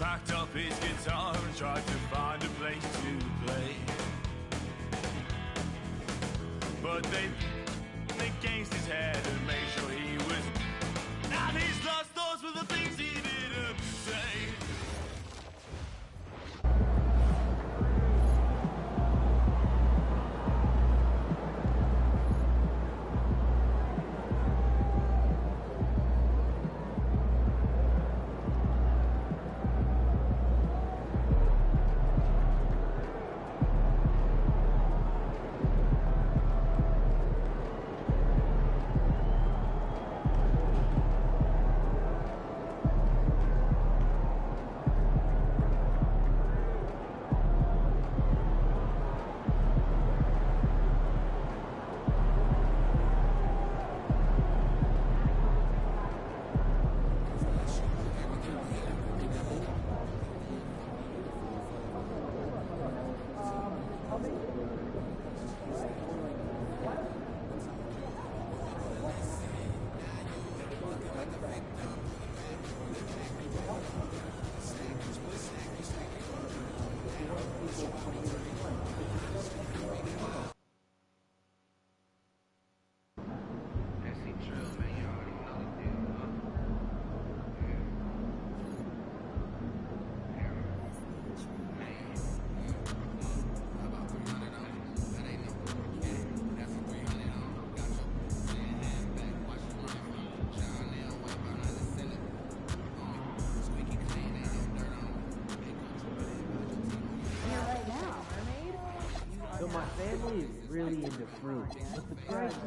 packed up his guitar and tried to find a place to play. But they against his head and made sure he was. And his last thoughts were the things he didn't say. My family is really into fruit, but the price is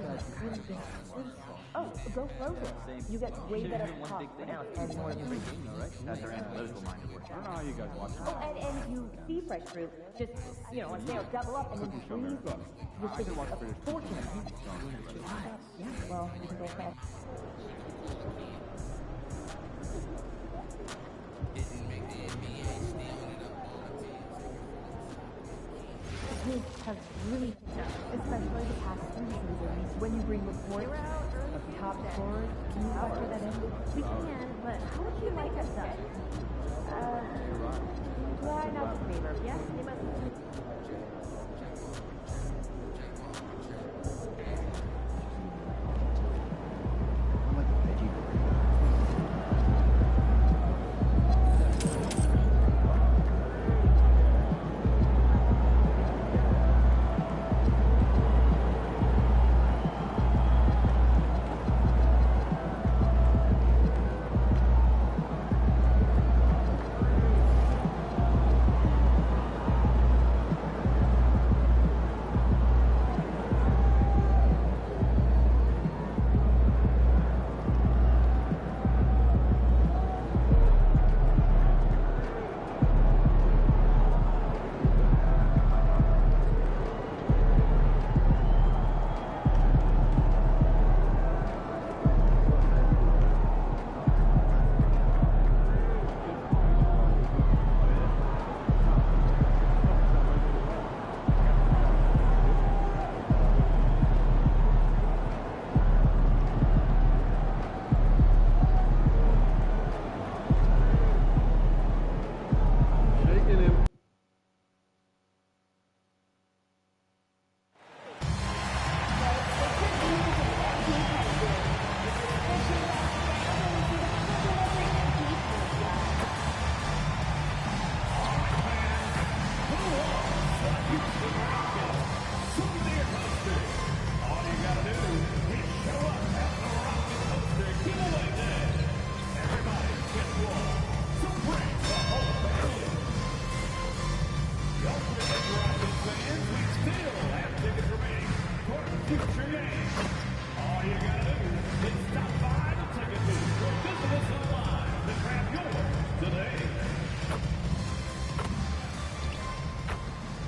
Oh, go frozen. You get way better cost per ounce and more nutrition. That's our analytical minded work. I don't know how you guys watch it. Oh, and you see fresh fruit, just, on sale, double up and then freeze it. You're saving a fortune. Yeah, well, you can go fast. Kids have really picked up, especially the past 3 seasons. When you bring reports of top scores, can you factor that in? We can, but how would you like us done? Not in favor. Yes, they must.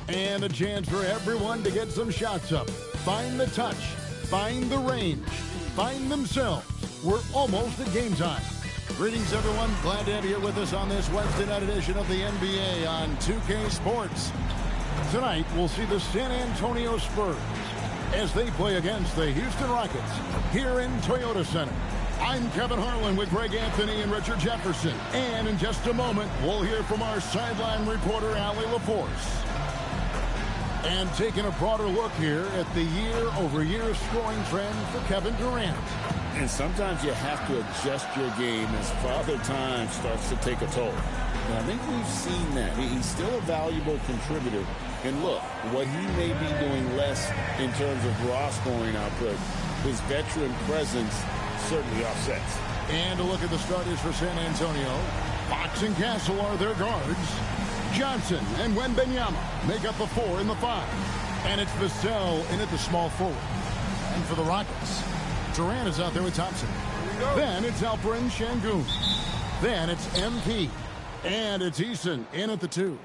And a chance for everyone to get some shots up. Find the touch. Find the range. Find themselves. We're almost at game time. Greetings, everyone. Glad to have you with us on this Wednesday night edition of the NBA on 2K Sports. Tonight, we'll see the San Antonio Spurs as they play against the Houston Rockets here in Toyota Center. I'm Kevin Harlan with Greg Anthony and Richard Jefferson. And in just a moment, we'll hear from our sideline reporter, Allie LaForce. And taking a broader look here at the year-over-year scoring trend for Kevin Durant. And sometimes you have to adjust your game as Father Time starts to take a toll. And I think we've seen that. He's still a valuable contributor. And look, what he may be doing less in terms of raw scoring output, his veteran presence certainly offsets. And a look at the starters for San Antonio. Fox and Castle are their guards. Johnson and Wembanyama make up the 4 and the 5. And it's Vassell in at the small forward. And for the Rockets, Durant is out there with Thompson. Then it's Alperen Şengün. Then it's MP. And it's Eason in at the 2.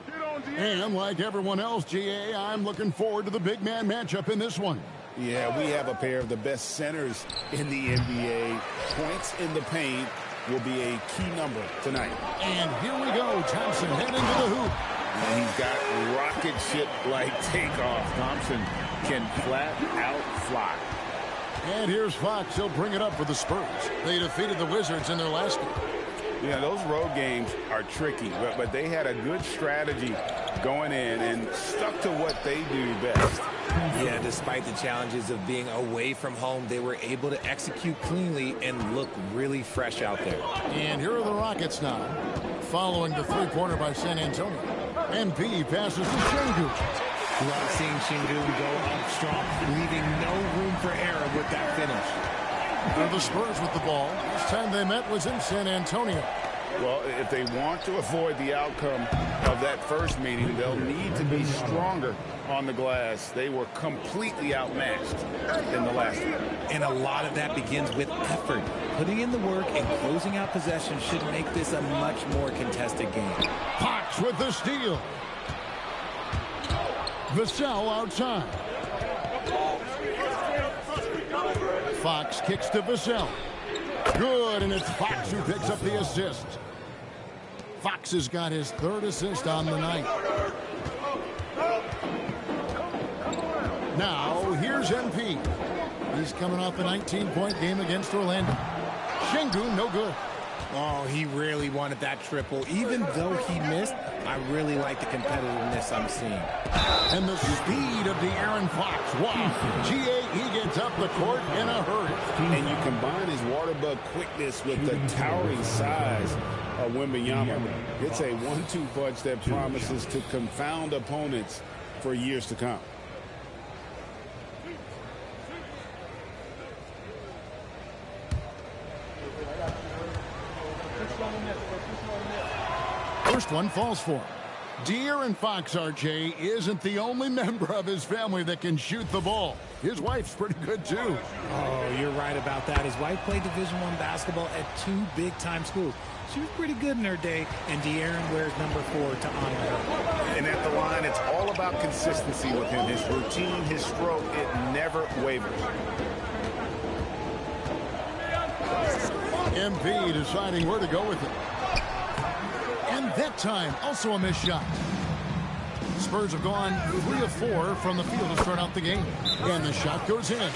And like everyone else, GA, I'm looking forward to the big man matchup in this one. Yeah, we have a pair of the best centers in the NBA. Points in the paint will be a key number tonight. And here we go. Thompson heading to the hoop. And he's got rocket ship-like takeoff. Thompson can flat out fly. And here's Fox. He'll bring it up for the Spurs. They defeated the Wizards in their last game. Yeah, those road games are tricky, but they had a good strategy going in and stuck to what they do best. Yeah, despite the challenges of being away from home, they were able to execute cleanly and look really fresh out there. And here are the Rockets now, following the three-pointer by San Antonio. MP passes to Şengün. Love seeing Şengün go up strong, leaving no room for error with that finish. They're the Spurs with the ball. Last time they met was in San Antonio. Well, if they want to avoid the outcome of that first meeting, they'll need to be stronger on the glass. They were completely outmatched in the last one. And a lot of that begins with effort. Putting in the work and closing out possession should make this a much more contested game. Fox with the steal. Vassell outside. Fox kicks to Vassell. Good, and it's Fox who picks up the assist. Fox has got his 3rd assist on the night. Now, here's MP. He's coming off a 19-point game against Orlando. Şengün, no good. Oh, he really wanted that triple. Even though he missed, I really like the competitiveness I'm seeing. And the speed of De'Aaron Fox. Wow. He gets up the court in a hurry. And you combine his water bug quickness with the towering size of Wembanyama. It's a 1-2 punch that promises to confound opponents for years to come. First one falls for him. De'Aaron Fox, RJ, isn't the only member of his family that can shoot the ball. His wife's pretty good, too. Oh, you're right about that. His wife played Division I basketball at 2 big-time schools. She was pretty good in her day, and De'Aaron wears number 4 to honor her. And at the line, it's all about consistency with him. His routine, his stroke, it never wavers. MP deciding where to go with it. And that time, also a missed shot. Spurs have gone 3 of 4 from the field to start out the game. And the shot goes in.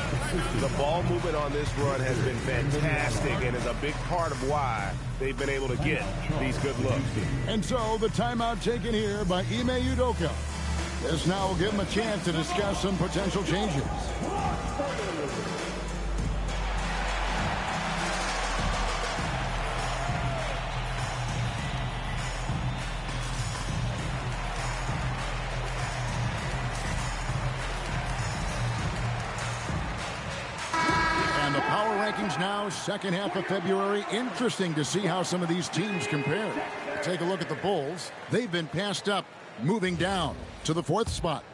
The ball movement on this run has been fantastic and is a big part of why they've been able to get these good looks. And so the timeout taken here by Ime Udoka. This now will give him a chance to discuss some potential changes. Now, second half of February. Interesting to see how some of these teams compare. Take a look at the Bulls. They've been passed up, moving down to the 4th spot.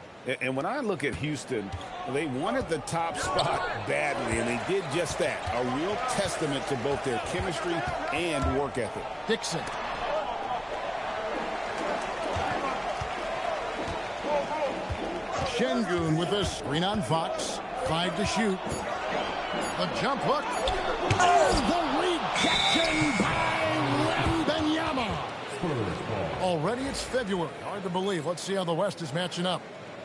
And when I look at Houston, they wanted the top spot badly, and they did just that. A real testament to both their chemistry and work ethic. Dixon. Şengün with a screen on Fox. 5 to shoot. The jump hook. Oh, the rejection by Wembanyama. Already it's February. Hard to believe. Let's see how the West is matching up.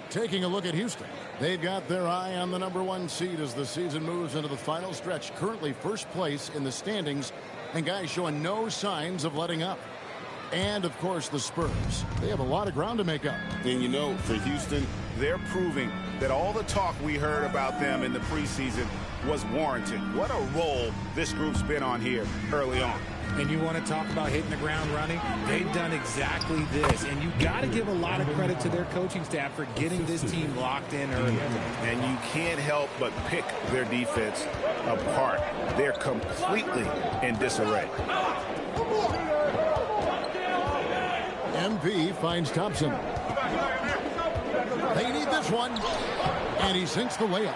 Taking a look at Houston, they've got their eye on the #1 seed as the season moves into the final stretch. Currently first place in the standings, and guys showing no signs of letting up. And, of course, the Spurs. They have a lot of ground to make up. And, you know, for Houston, They're proving that all the talk we heard about them in the preseason was warranted. What a role this group's been on here early on. And you want to talk about hitting the ground running? They've done exactly this. And you got to give a lot of credit to their coaching staff for getting this team locked in early. And you can't help but pick their defense apart. They're completely in disarray. MP finds Thompson. They need this one. And he sinks the layup.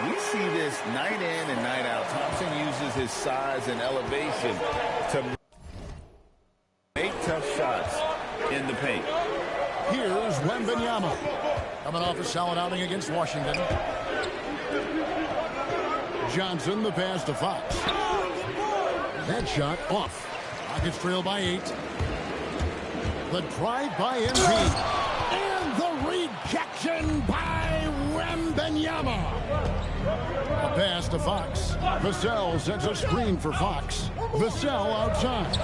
we see this night in and night out. Thompson uses his size and elevation to make tough shots in the paint. Here's Wembanyama. Coming off a solid outing against Washington. Johnson, the pass to Fox. That shot off. Rockets trail by 8. The drive by Embiid. And the rejection by Wembanyama. A pass to Fox. Vassell sets a screen for Fox. Vassell outside.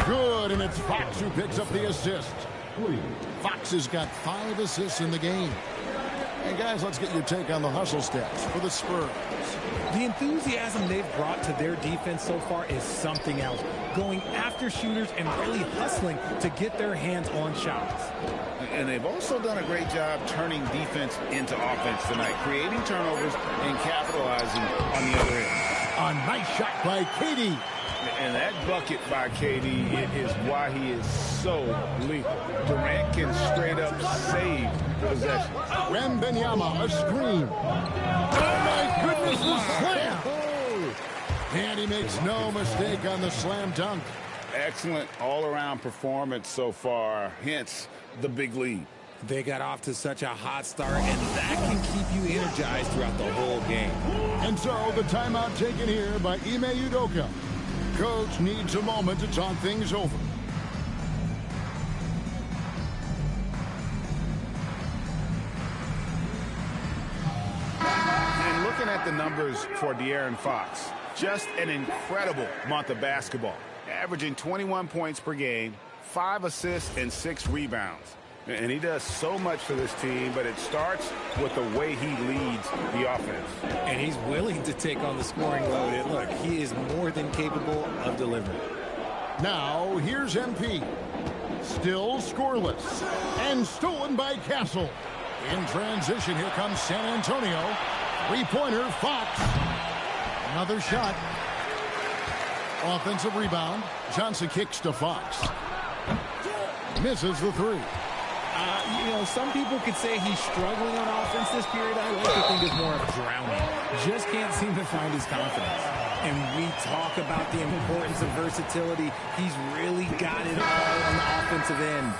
Good, and it's Fox who picks up the assist. Fox has got 5 assists in the game. And guys, let's get your take on the hustle stats for the Spurs. The enthusiasm they've brought to their defense so far is something else. Going after shooters and really hustling to get their hands on shots. And they've also done a great job turning defense into offense tonight, creating turnovers and capitalizing on the other end. A nice shot by KD. And that bucket by KD is why he is so lethal. Durant can straight up save possession. Wembanyama, a screen. Oh, my goodness, the slam. And he makes no mistake on the slam dunk. Excellent all-around performance so far, hence the big lead. They got off to such a hot start, and that can keep you energized throughout the whole game. And so the timeout taken here by Ime Udoka. Coach needs a moment to talk things over. And looking at the numbers for De'Aaron Fox, just an incredible month of basketball. Averaging 21 points per game, 5 assists, and 6 rebounds. And he does so much for this team, but it starts with the way he leads the offense. And he's willing to take on the scoring load. And look, he is more than capable of delivering. Now, here's MP. Still scoreless. And stolen by Castle. In transition, here comes San Antonio. Three-pointer, Fox. Another shot. Offensive rebound. Johnson kicks to Fox. Misses the three. You know, some people could say he's struggling on offense this period. I like to think it's more of drowning. Just can't seem to find his confidence. And we talk about the importance of versatility. He's really got it all on the offensive end.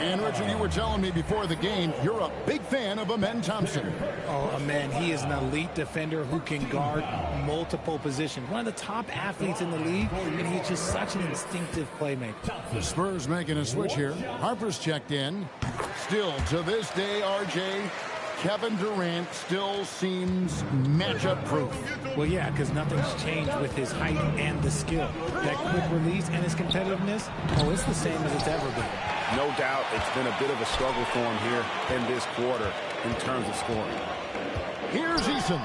And, Richard, you were telling me before the game, you're a big fan of Amen Thompson. Oh, Amen, he is an elite defender who can guard multiple positions. One of the top athletes in the league, and he's just such an instinctive playmaker. The Spurs making a switch here. Harper's checked in. Still, to this day, RJ, Kevin Durant still seems matchup proof. Well, yeah, because nothing's changed with his height and the skill. That quick release and his competitiveness, oh, it's the same as it's ever been. No doubt it's been a bit of a struggle for him here in this quarter in terms of scoring. Here's Eason.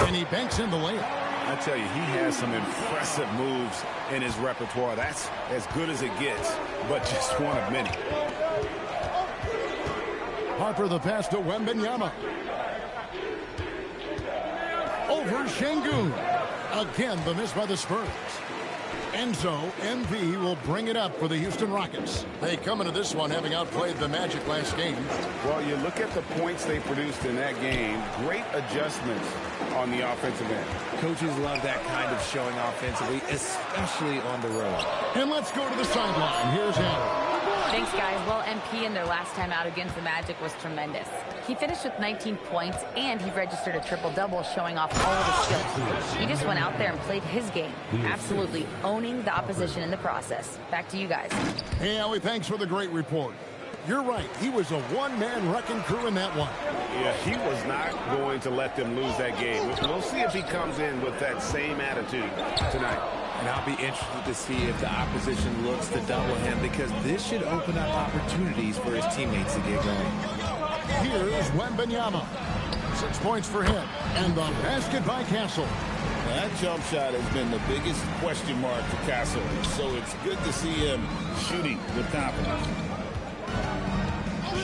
And he banks in the layup. I tell you, he has some impressive moves in his repertoire. That's as good as it gets, but just one of many. Harper the pass to Wembanyama. Over Şengün. Again, the miss by the Spurs. And so, MP will bring it up for the Houston Rockets. They come into this one having outplayed the Magic last game. Well, you look at the points they produced in that game. Great adjustments on the offensive end. Coaches love that kind of showing offensively, especially on the road. And let's go to the sideline. Here's Adam. Thanks, guys. Well, MP in their last time out against the Magic was tremendous. He finished with 19 points, and he registered a triple-double, showing off all of his skills. He just went out there and played his game, absolutely owning the opposition in the process. Back to you guys. Hey, Ellie, thanks for the great report. you're right. He was a one-man wrecking crew in that one. Yeah, he was not going to let them lose that game. We'll see if he comes in with that same attitude tonight. And I'll be interested to see if the opposition looks to double him, because this should open up opportunities for his teammates to get going. Here's Wembanyama. 6 points for him. And the basket by Castle. That jump shot has been the biggest question mark for Castle, so it's good to see him shooting with confidence.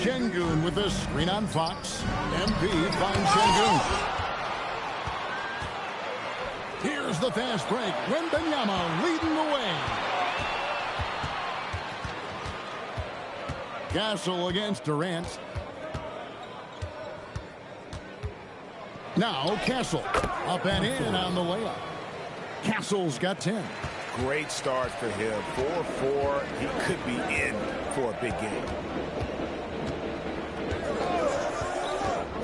Şengün with a screen on Fox. MP finds Şengün. Here's the fast break. Wembanyama leading the way. Castle against Durant. Now Castle up and in on the layup. Castle's got 10. Great start for him. 4-4. He could be in for a big game.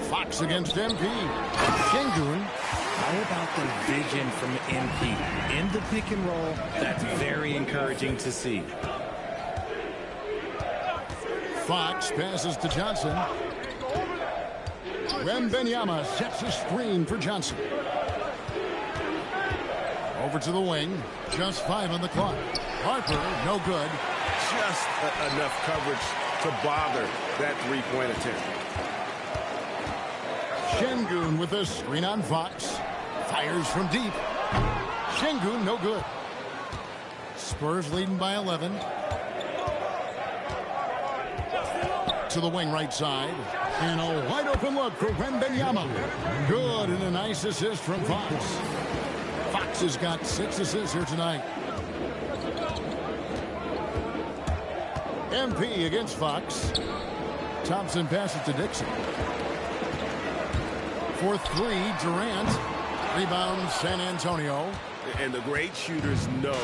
Fox against MP. Şengün. How about the vision from MP? In the pick and roll, that's very encouraging to see. Fox passes to Johnson. Wembanyama sets a screen for Johnson. Over to the wing. Just 5 on the clock. Harper, no good. Just enough coverage to bother that three-point attempt. Şengün with a screen on Fox. Fires from deep. Şengün, no good. Spurs leading by 11. To the wing right side. And a wide open look for Wembanyama. Good, and a nice assist from Fox. Fox has got 6 assists here tonight. MP against Fox. Thompson passes to Dixon. For 3, Durant. Rebound, San Antonio. And the great shooters know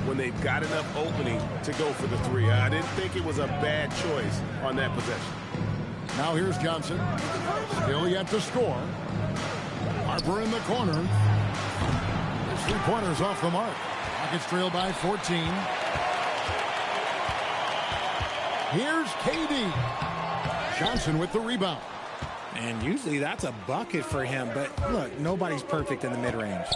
when they've got enough opening to go for the 3. I didn't think it was a bad choice on that possession. Now here's Johnson. Still yet to score. Harper in the corner. His 3-pointers off the mark. Rockets trail by 14. Here's KD. Johnson with the rebound. And usually that's a bucket for him, but look, nobody's perfect in the mid-range.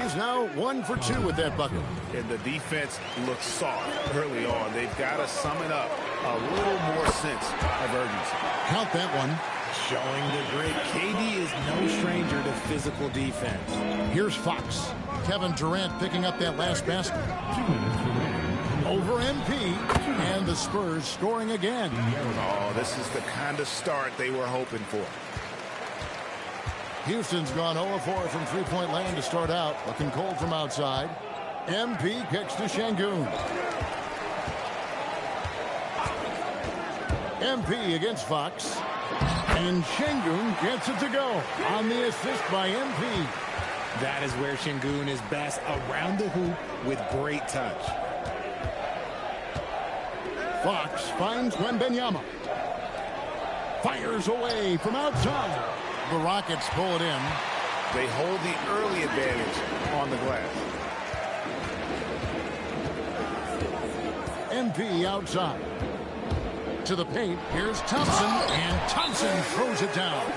He's now 1 for 2 with that bucket. And the defense looks soft early on. They've got to sum it up. A little more sense of urgency. Count that one. Showing the grit. KD is no stranger to physical defense. Here's Fox. Kevin Durant picking up that last basket. Over MP. And the Spurs scoring again. Oh, this is the kind of start they were hoping for. Houston's gone 0-4 from three-point land to start out. Looking cold from outside. MP kicks to Şengün. MP against Fox. And Şengün gets it to go on the assist by MP. That is where Şengün is best, around the hoop with great touch. Fox finds Wembanyama. Fires away from outside. The Rockets pull it in. They hold the early advantage on the glass. MP outside. To the paint. Here's Thompson. And Thompson throws it down.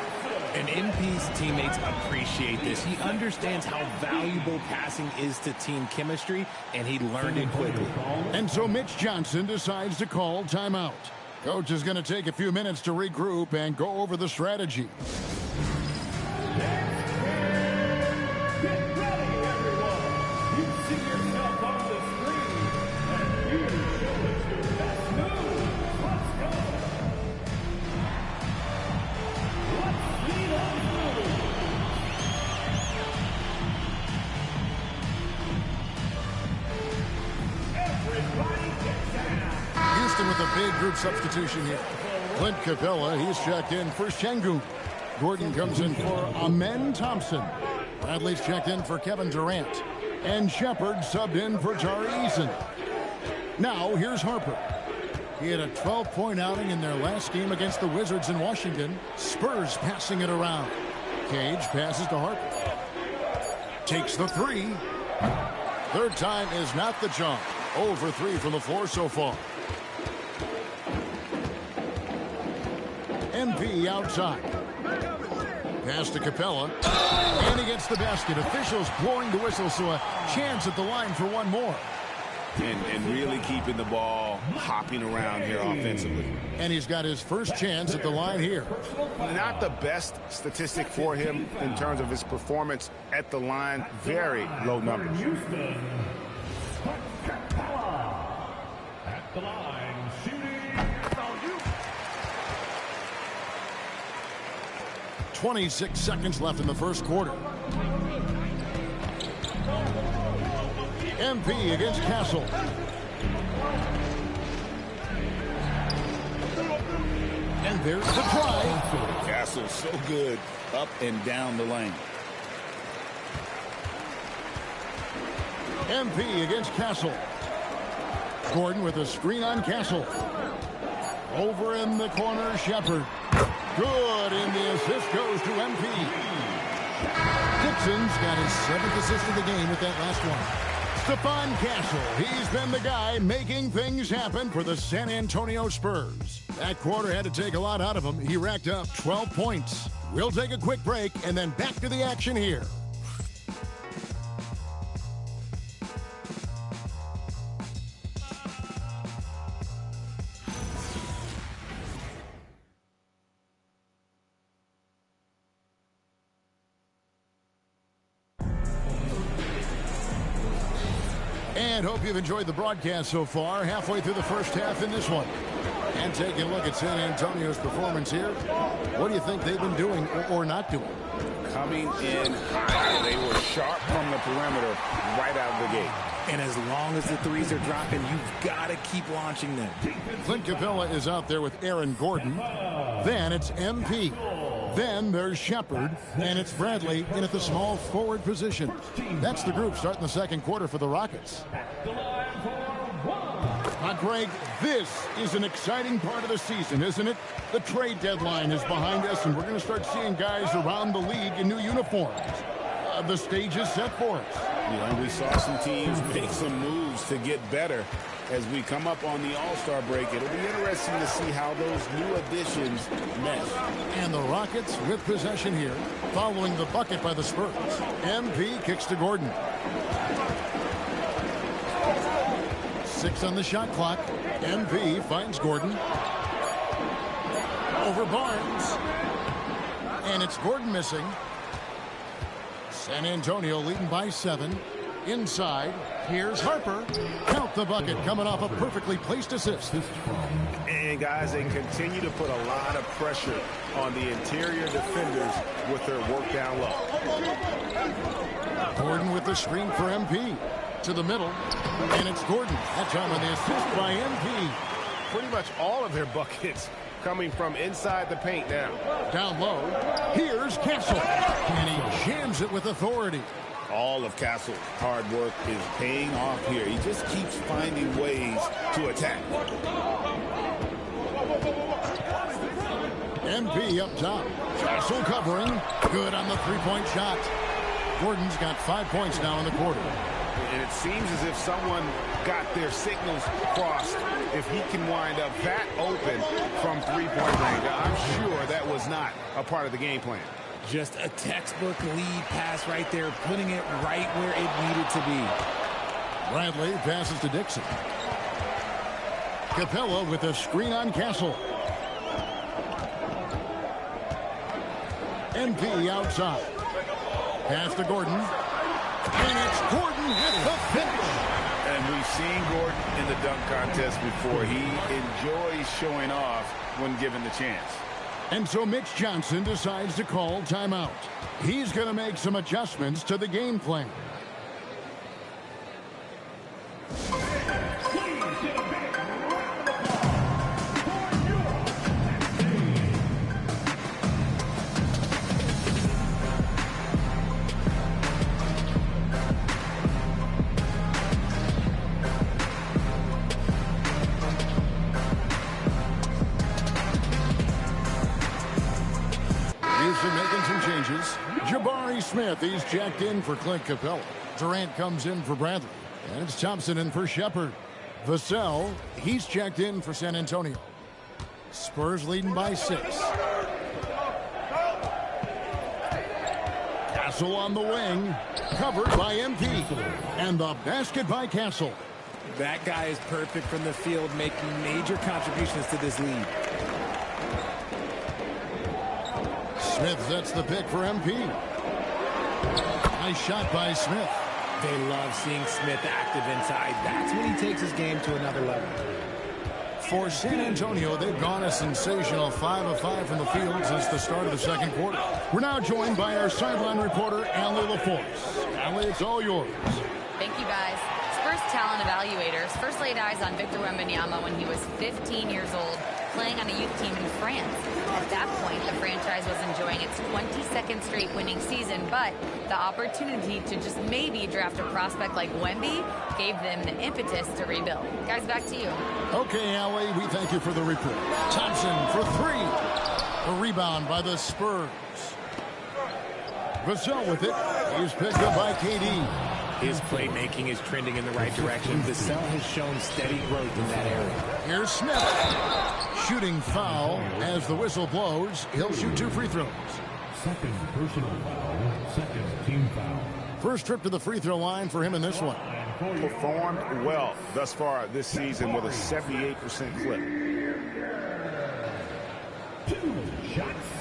And MP's teammates appreciate this. He understands how valuable passing is to team chemistry, and he learned it quickly. And so Mitch Johnson decides to call timeout. Coach is going to take a few minutes to regroup and go over the strategy. With a big group substitution here. Clint Capella, he's checked in for Şengün. Gordon comes in for Amen Thompson. Bradley's checked in for Kevin Durant. And Shepard subbed in for Tari Eason. Now here's Harper. He had a 12-point outing in their last game against the Wizards in Washington. Spurs passing it around. Cage passes to Harper. Takes the three. Third time is not the charm. 0 for 3 from the floor so far. MP outside. Pass to Capella. And he gets the basket. Officials blowing the whistle, so a chance at the line for one more. And really keeping the ball hopping around here offensively. And he's got his first chance at the line here. Not the best statistic for him in terms of his performance at the line. Very low numbers. At the line, shooting. 26 seconds left in the first quarter. MP against Castle. And there's the try. Castle's so good up and down the lane. MP against Castle. Gordon with a screen on Castle. Over in the corner, Shepard. Good, and the assist goes to MP. Dixon's got his 7th assist of the game with that last one. Stephon Castle, he's been the guy making things happen for the San Antonio Spurs. That quarter had to take a lot out of him. He racked up 12 points. We'll take a quick break and then back to the action here. And hope you've enjoyed the broadcast so far. Halfway through the first half in this one. And taking a look at San Antonio's performance here. What do you think they've been doing or not doing? Coming in high. They were sharp from the perimeter right out of the gate. And as long as the threes are dropping, you've got to keep launching them. Clint Capella is out there with Aaron Gordon. Then it's MP. Then there's Shepard, and it's Bradley in at the small forward position. That's the group starting the second quarter for the Rockets. Greg, this is an exciting part of the season, isn't it? The trade deadline is behind us, and we're going to start seeing guys around the league in new uniforms. The stage is set for us. Yeah, we saw some teams make some moves to get better. As we come up on the All-Star break, it'll be interesting to see how those new additions mesh. And the Rockets with possession here, following the bucket by the Spurs. MP kicks to Gordon. 6 on the shot clock. MP finds Gordon. Over Barnes. And it's Gordon missing. San Antonio leading by 7. Inside, here's Harper. Count the bucket, coming off a perfectly placed assist. And guys, they continue to put a lot of pressure on the interior defenders with their work down low. Gordon with the screen for MP. To the middle, and it's Gordon. That time on the assist by MP. Pretty much all of their buckets coming from inside the paint now. Down low, here's Castle. And he jams it with authority. All of Castle's hard work is paying off here. He just keeps finding ways to attack. MP up top. Castle covering. Good on the three-point shot. Gordon's got 5 points now in the quarter. And it seems as if someone got their signals crossed. If he can wind up that open from three-point range, I'm sure that was not a part of the game plan. Just a textbook lead pass right there, putting it right where it needed to be. Bradley passes to Dixon. Capella with a screen on Castle. MP outside. Pass to Gordon. And it's Gordon with the finish. And we've seen Gordon in the dunk contest before. He enjoys showing off when given the chance. And so Mitch Johnson decides to call timeout. He's going to make some adjustments to the game plan. Smith, he's checked in for Clint Capella. Durant comes in for Bradley. And it's Thompson in for Shepard. Vassell, he's checked in for San Antonio. Spurs leading by 6. Castle on the wing. Covered by MP. And the basket by Castle. That guy is perfect from the field, making major contributions to this lead. Smith sets the pick for MP. Nice shot by Smith. They love seeing Smith active inside. That's when he takes his game to another level. For San Antonio, they've gone a sensational 5 of 5 from the field since the start of the second quarter. We're now joined by our sideline reporter, Allie LaForce. Allie, it's all yours. Thank you, guys. Spurs talent evaluators first laid eyes on Victor Wembanyama when he was 15 years old, playing on a youth team in France. At that point, the franchise was enjoying its 22nd straight winning season, but the opportunity to just maybe draft a prospect like Wemby gave them the impetus to rebuild. Guys, back to you. Okay, Allie, we thank you for the report. Thompson for 3. A rebound by the Spurs. Vassell with it. He's picked up by KD. His playmaking is trending in the right direction. Vassell has shown steady growth in that area. Here's Smith. Shooting foul as the whistle blows. He'll shoot 2 free throws. Second personal foul. Second team foul. First trip to the free throw line for him in this one. Performed well thus far this season with a 78% clip. 2 shots.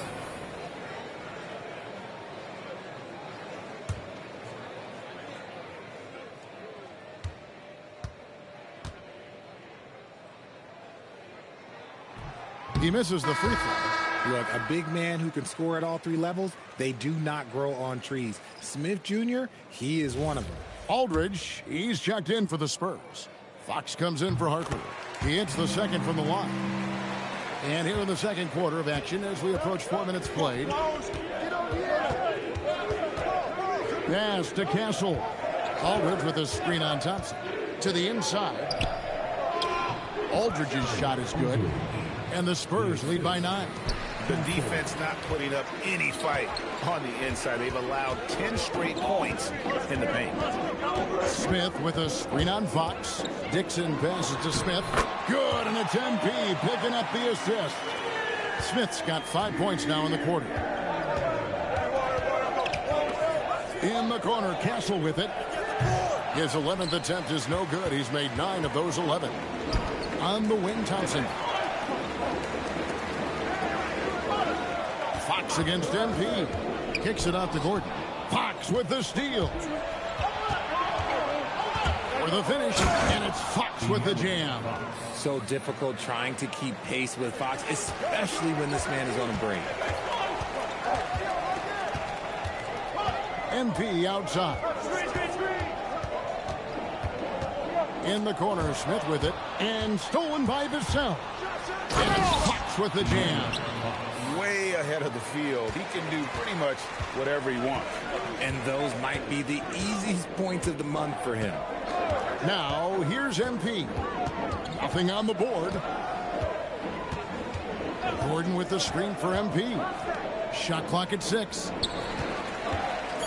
He misses the free throw. Look, a big man who can score at all 3 levels, they do not grow on trees. Smith Jr., he is one of them. Aldridge, he's checked in for the Spurs. Fox comes in for Harper. He hits the second from the line. And here in the second quarter of action as we approach 4 minutes played. Pass to Castle. Aldridge with a screen on Thompson. To the inside. Aldridge's shot is good. And the Spurs lead by 9. The defense not putting up any fight on the inside. They've allowed 10 straight points in the paint. Smith with a screen on Fox. Dixon passes to Smith. Good, and it's MP picking up the assist. Smith's got 5 points now in the quarter. In the corner, Castle with it. His 11th attempt is no good. He's made 9 of those 11. On the wing, Thompson. Fox against MP. Kicks it out to Gordon. Fox with the steal. For the finish, and it's Fox with the jam. So difficult trying to keep pace with Fox, especially when this man is on a break. MP outside. In the corner, Smith with it. And stolen by Vassell. And it's Fox with the jam. Way ahead of the field. He can do pretty much whatever he wants. And those might be the easiest points of the month for him. Now, here's MP. Nothing on the board. Gordon with the screen for MP. Shot clock at 6.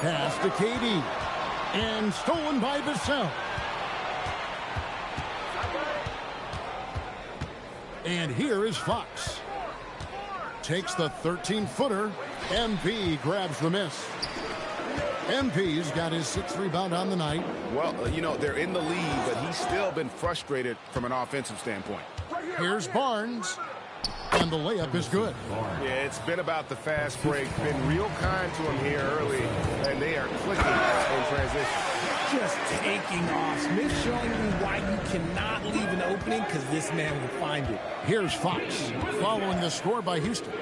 Pass to KD. And stolen by Vassell. And here is Fox. Takes the 13-footer. MP grabs the miss. MP's got his 6th rebound on the night. Well, you know, they're in the lead, but he's still been frustrated from an offensive standpoint. Here's Barnes. And the layup is good. Yeah, it's been about the fast break. Been real kind to him here early, and they are clicking in transition. Just taking off. Smith showing you why you cannot leave an opening, because this man will find it. Here's Fox following the score by Houston.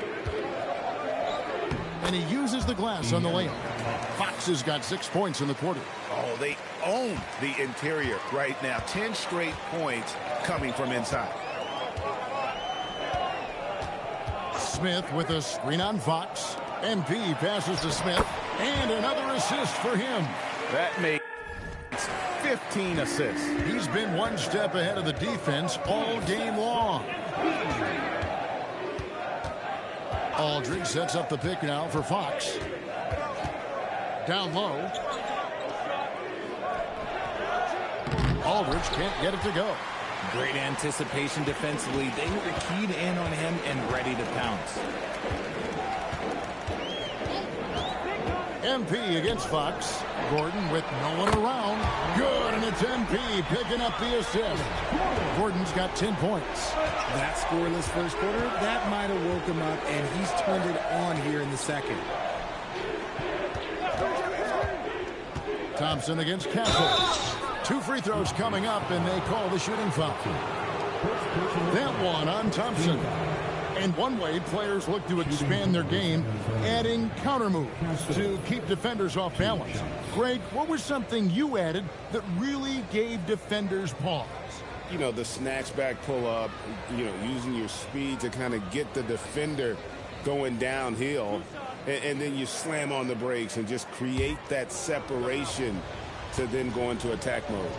And he uses the glass on the layup. Fox has got 6 points in the quarter. Oh, they own the interior right now. 10 straight points coming from inside. Smith with a screen on Fox. MP passes to Smith. And another assist for him. That makes 15 assists. He's been one step ahead of the defense all game long. Aldridge sets up the pick now for Fox. Down low. Aldridge can't get it to go. Great anticipation defensively. They were keyed in on him and ready to pounce. MP against Fox. Gordon with no one around. Good, and it's MP picking up the assist. Gordon's got 10 points. That scoreless first quarter, that might have woke him up, and he's turned it on here in the second. Thompson against Castle. 2 free throws coming up, and they call the shooting foul. That one on Thompson. And one way players look to expand their game, adding counter moves to keep defenders off balance. Greg, what was something you added that really gave defenders pause? You know, the snatch back pull up, you know, using your speed to kind of get the defender going downhill, and then you slam on the brakes and just create that separation to then go into attack mode.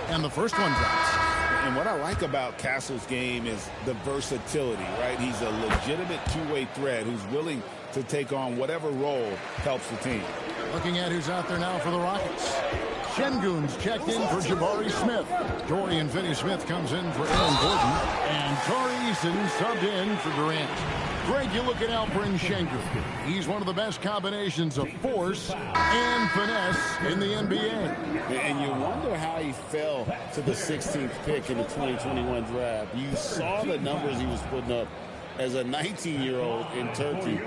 And the first one drops. And what I like about Castle's game is the versatility, right? He's a legitimate two-way threat who's willing to take on whatever role helps the team. Looking at who's out there now for the Rockets. Şengün's checked in for Jabari Smith. Dorian Finney-Smith comes in for Aaron Gordon. And Tari Eason subbed in for Durant. Greg, you look at Alperen Şengün. He's one of the best combinations of force and finesse in the NBA. And you wonder how he fell to the 16th pick in the 2021 draft. You saw the numbers he was putting up as a 19-year-old in Turkey.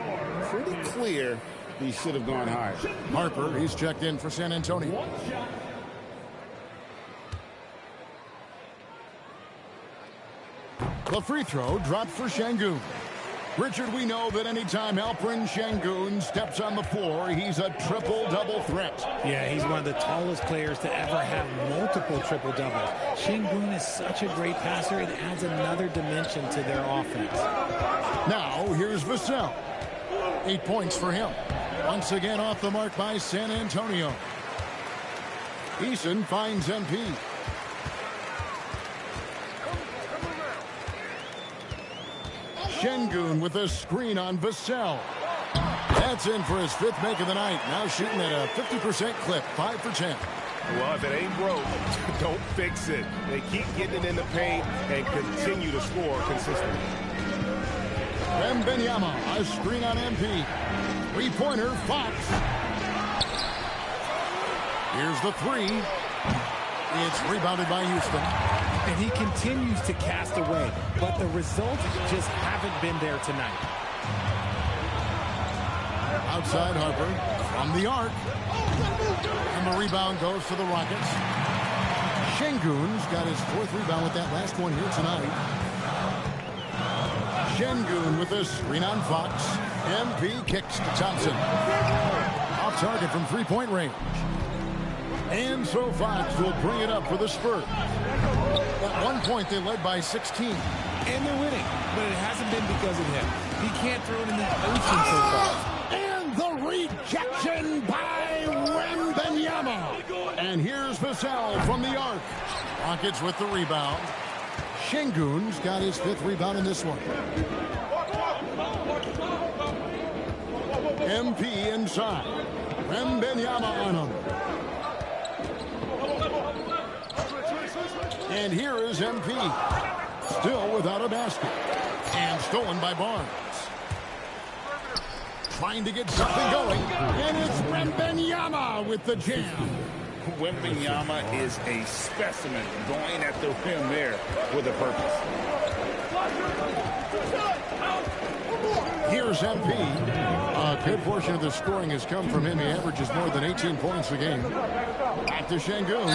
Pretty clear he should have gone higher. Harper, he's checked in for San Antonio. The free throw dropped for Şengün. Richard, we know that anytime Alperen Şengün steps on the floor, he's a triple-double threat. Yeah, he's one of the tallest players to ever have multiple triple-doubles. Şengün is such a great passer, it adds another dimension to their offense. Now, here's Vassell. 8 points for him. Once again off the mark by San Antonio. Eason finds MP. Şengün with a screen on Vassell. That's in for his 5th make of the night. Now shooting at a 50% clip, 5 for 10. Well, if it ain't broke, don't fix it. They keep getting it in the paint and continue to score consistently. Wembanyama, a screen on MP. 3-pointer, Fox. Here's the 3. It's rebounded by Houston. And he continues to cast away, but the results just haven't been there tonight. Outside Harper from the arc. And the rebound goes to the Rockets. Şengün's got his 4th rebound with that last one here tonight. Şengün with a screen on Fox. MP kicks to Thompson. Off target from 3-point range. And so Fox will bring it up for the Spurs. At one point, they led by 16. And they're winning, but it hasn't been because of him. He can't throw it in the ocean so far. And the rejection by Wembanyama. And here's Vassell from the arc. Rockets with the rebound. Şengün's got his 5th rebound in this one. MP inside. Wembanyama on him. And here is MP. Still without a basket. And stolen by Barnes. Trying to get something going. And it's Wembanyama with the jam. Wembanyama is a specimen going at the rim there with a purpose. Here's MP. A good portion of the scoring has come from him. He averages more than 18 points a game. Back to Şengün.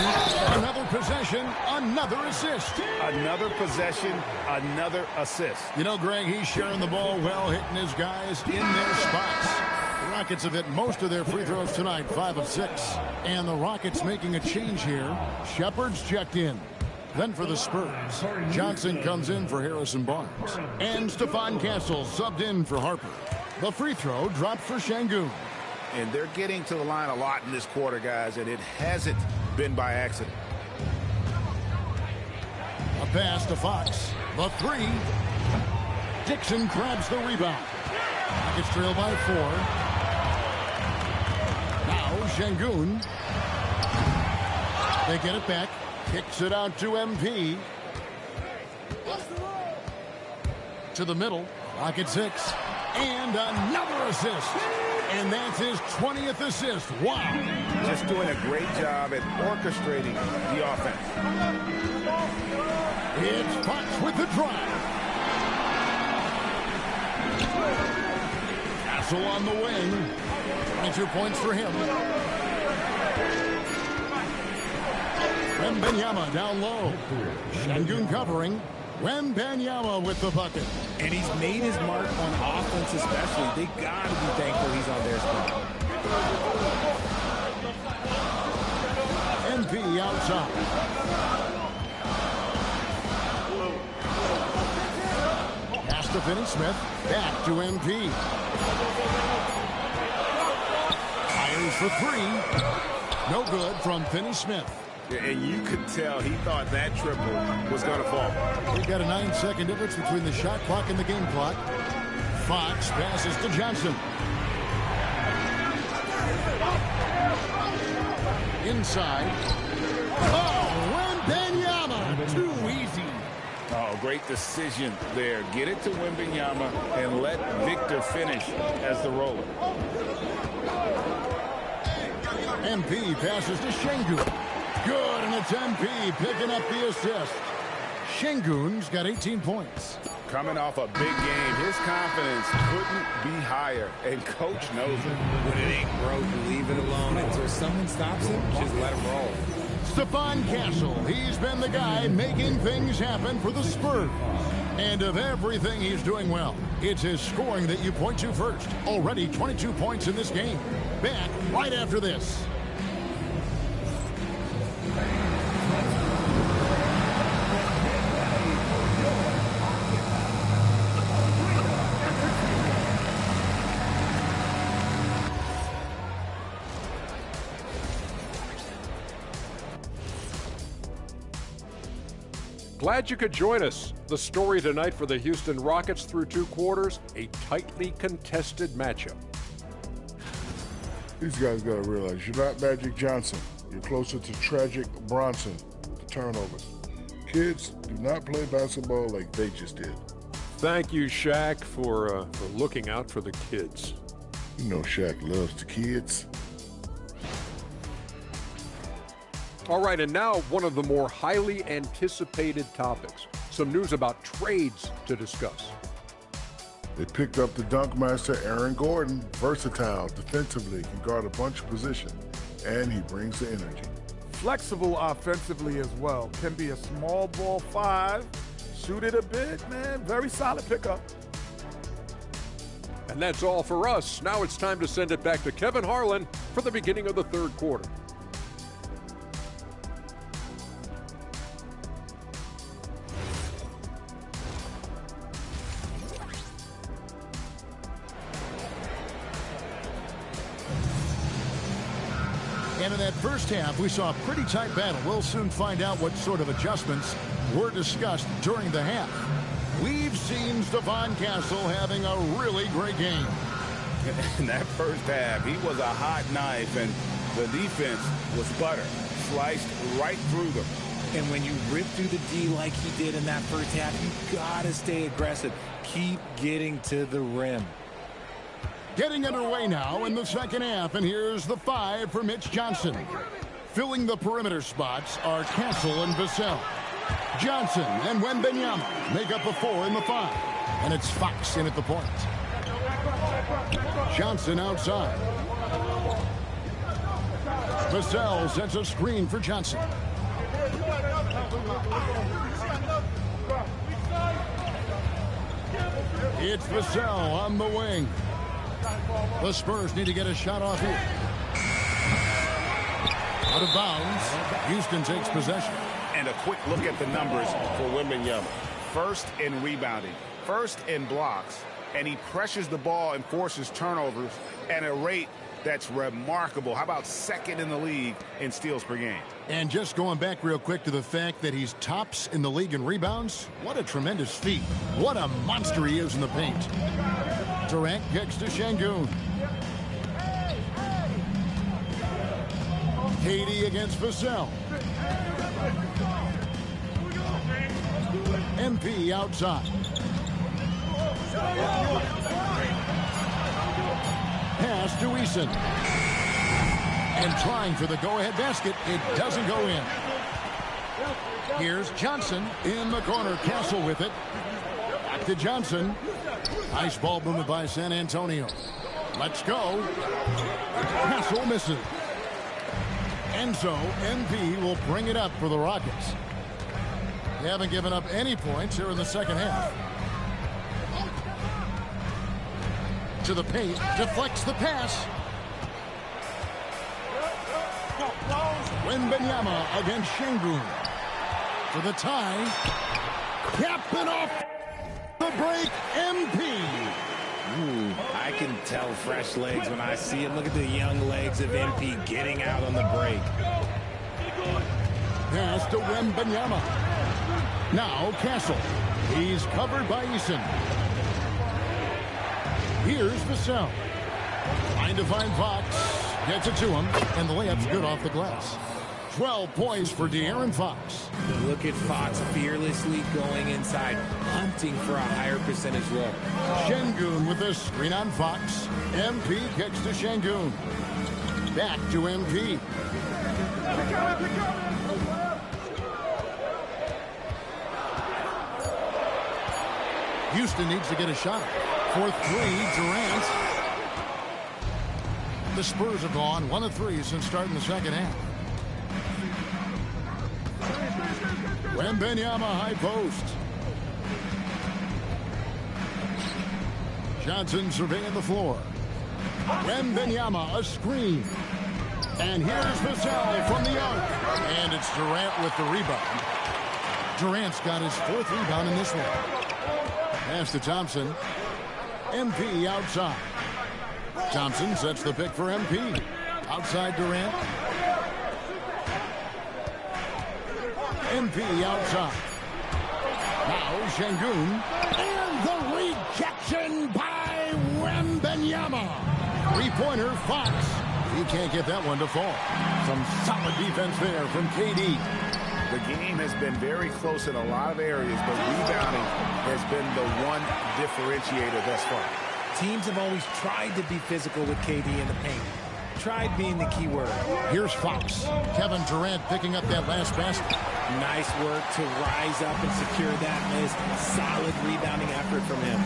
Another possession, another assist. Another possession, another assist. You know, Greg, he's sharing the ball well, hitting his guys in their spots. The Rockets have hit most of their free throws tonight, 5 of 6. And the Rockets making a change here. Shepard's checked in. Then for the Spurs, Johnson comes in for Harrison Barnes. And Stephon Castle subbed in for Harper. The free throw dropped for Şengün. And they're getting to the line a lot in this quarter, guys, and it hasn't been by accident. A pass to Fox. The 3. Dixon grabs the rebound. Rockets trail by 4. Şengün. They get it back. Kicks it out to MP. To the middle. Rocket 6. And another assist. And that's his 20th assist. Wow. Just doing a great job at orchestrating the offense. It's Fox with the drive. Castle on the wing. 22 points for him. Wembanyama down low. Şengün covering. Wembanyama with the bucket. And he's made his mark on offense especially. They got to be thankful he's on their side. MP outside. Pass to Finney-Smith. Back to MP. Fires for three. No good from Finney-Smith. And you could tell he thought that triple was going to fall. We've got a 9-second difference between the shot clock and the game clock. Fox passes to Johnson. Inside. Oh, Wembanyama. Too easy. Oh, great decision there. Get it to Wembanyama and let Victor finish as the roller. MP passes to Şengün. Good, and it's MP picking up the assist. Şengün's got 18 points. Coming off a big game, his confidence couldn't be higher, and coach knows it. When it ain't broke, leave it alone until someone stops him. Just let him roll. Stephon Castle, he's been the guy making things happen for the Spurs. And of everything he's doing well, it's his scoring that you point to first. Already 22 points in this game. Back right after this. Glad you could join us. The story tonight for the Houston Rockets through 2 quarters, a tightly contested matchup. These guys got to realize you're not Magic Johnson. You're closer to Tragic Bronson, the turnovers. Kids do not play basketball like they just did. Thank you, Shaq, for looking out for the kids. You know Shaq loves the kids. All right, and now one of the more highly anticipated topics. Some news about trades to discuss. They picked up the dunk master Aaron Gordon, versatile defensively, can guard a bunch of positions, and he brings the energy. Flexible offensively as well. Can be a small ball 5, shoot it a bit, man. Very solid pickup. And that's all for us. Now it's time to send it back to Kevin Harlan for the beginning of the 3rd quarter. And in that first half, we saw a pretty tight battle. We'll soon find out what sort of adjustments were discussed during the half. We've seen Stephon Castle having a really great game. In that first half, he was a hot knife, and the defense was butter. Sliced right through them. And when you rip through the D like he did in that first half, you got to stay aggressive. Keep getting to the rim. Getting underway now in the second half, and here's the 5 for Mitch Johnson. Filling the perimeter spots are Castle and Vassell. Johnson and Wembanyama make up a 4 in the 5. And it's Fox in at the point. Johnson outside. Vassell sets a screen for Johnson. It's Vassell on the wing. The Spurs need to get a shot off here. Out of bounds. Houston takes possession. And a quick look at the numbers for Wembanyama. First in rebounding, first in blocks, and he pressures the ball and forces turnovers at a rate that's remarkable. How about second in the league in steals per game? And just going back real quick to the fact that he's tops in the league in rebounds, what a tremendous feat. What a monster he is in the paint. Durant kicks to Şengün. KD against Vassell. MP outside. Pass to Eason. And trying for the go-ahead basket. It doesn't go in. Here's Johnson in the corner. Castle with it. Back to Johnson. Nice ball movement by San Antonio. Let's go. Castle misses. And so MP will bring it up for the Rockets. They haven't given up any points here in the second half. To the paint. Deflects the pass. Wembanyama against Şengün. For the tie. Capping off the break, MP. Ooh, I can tell fresh legs when I see it. Look at the young legs of MP getting out on the break. Pass to Wembanyama. Now Castle. He's covered by Eason. Here's Vassell. Trying to find Fox. Gets it to him. And the layup's good off the glass. 12 points for De'Aaron Fox. Look at Fox fearlessly going inside, hunting for a higher percentage look. Şengün with a screen on Fox. MP kicks to Şengün. Back to MP. Houston needs to get a shot. For three, Durant. The Spurs have gone 1 of 3 since starting the second half. Wembanyama high post. Johnson surveying the floor. Wembanyama a screen. And here's Vassell from the arc. And it's Durant with the rebound. Durant's got his 4th rebound in this one. Pass to Thompson. MP outside. Thompson sets the pick for MP. Outside Durant. MP outside. Now Şengün. And the rejection by Wembanyama. 3-pointer Fox. He can't get that one to fall. Some solid defense there from KD. The game has been very close in a lot of areas, but rebounding has been the one differentiator thus far. Teams have always tried to be physical with KD in the paint. Tried being the key word. Here's Fox. Kevin Durant picking up that last basket. Nice work to rise up and secure that miss. Solid rebounding effort from him.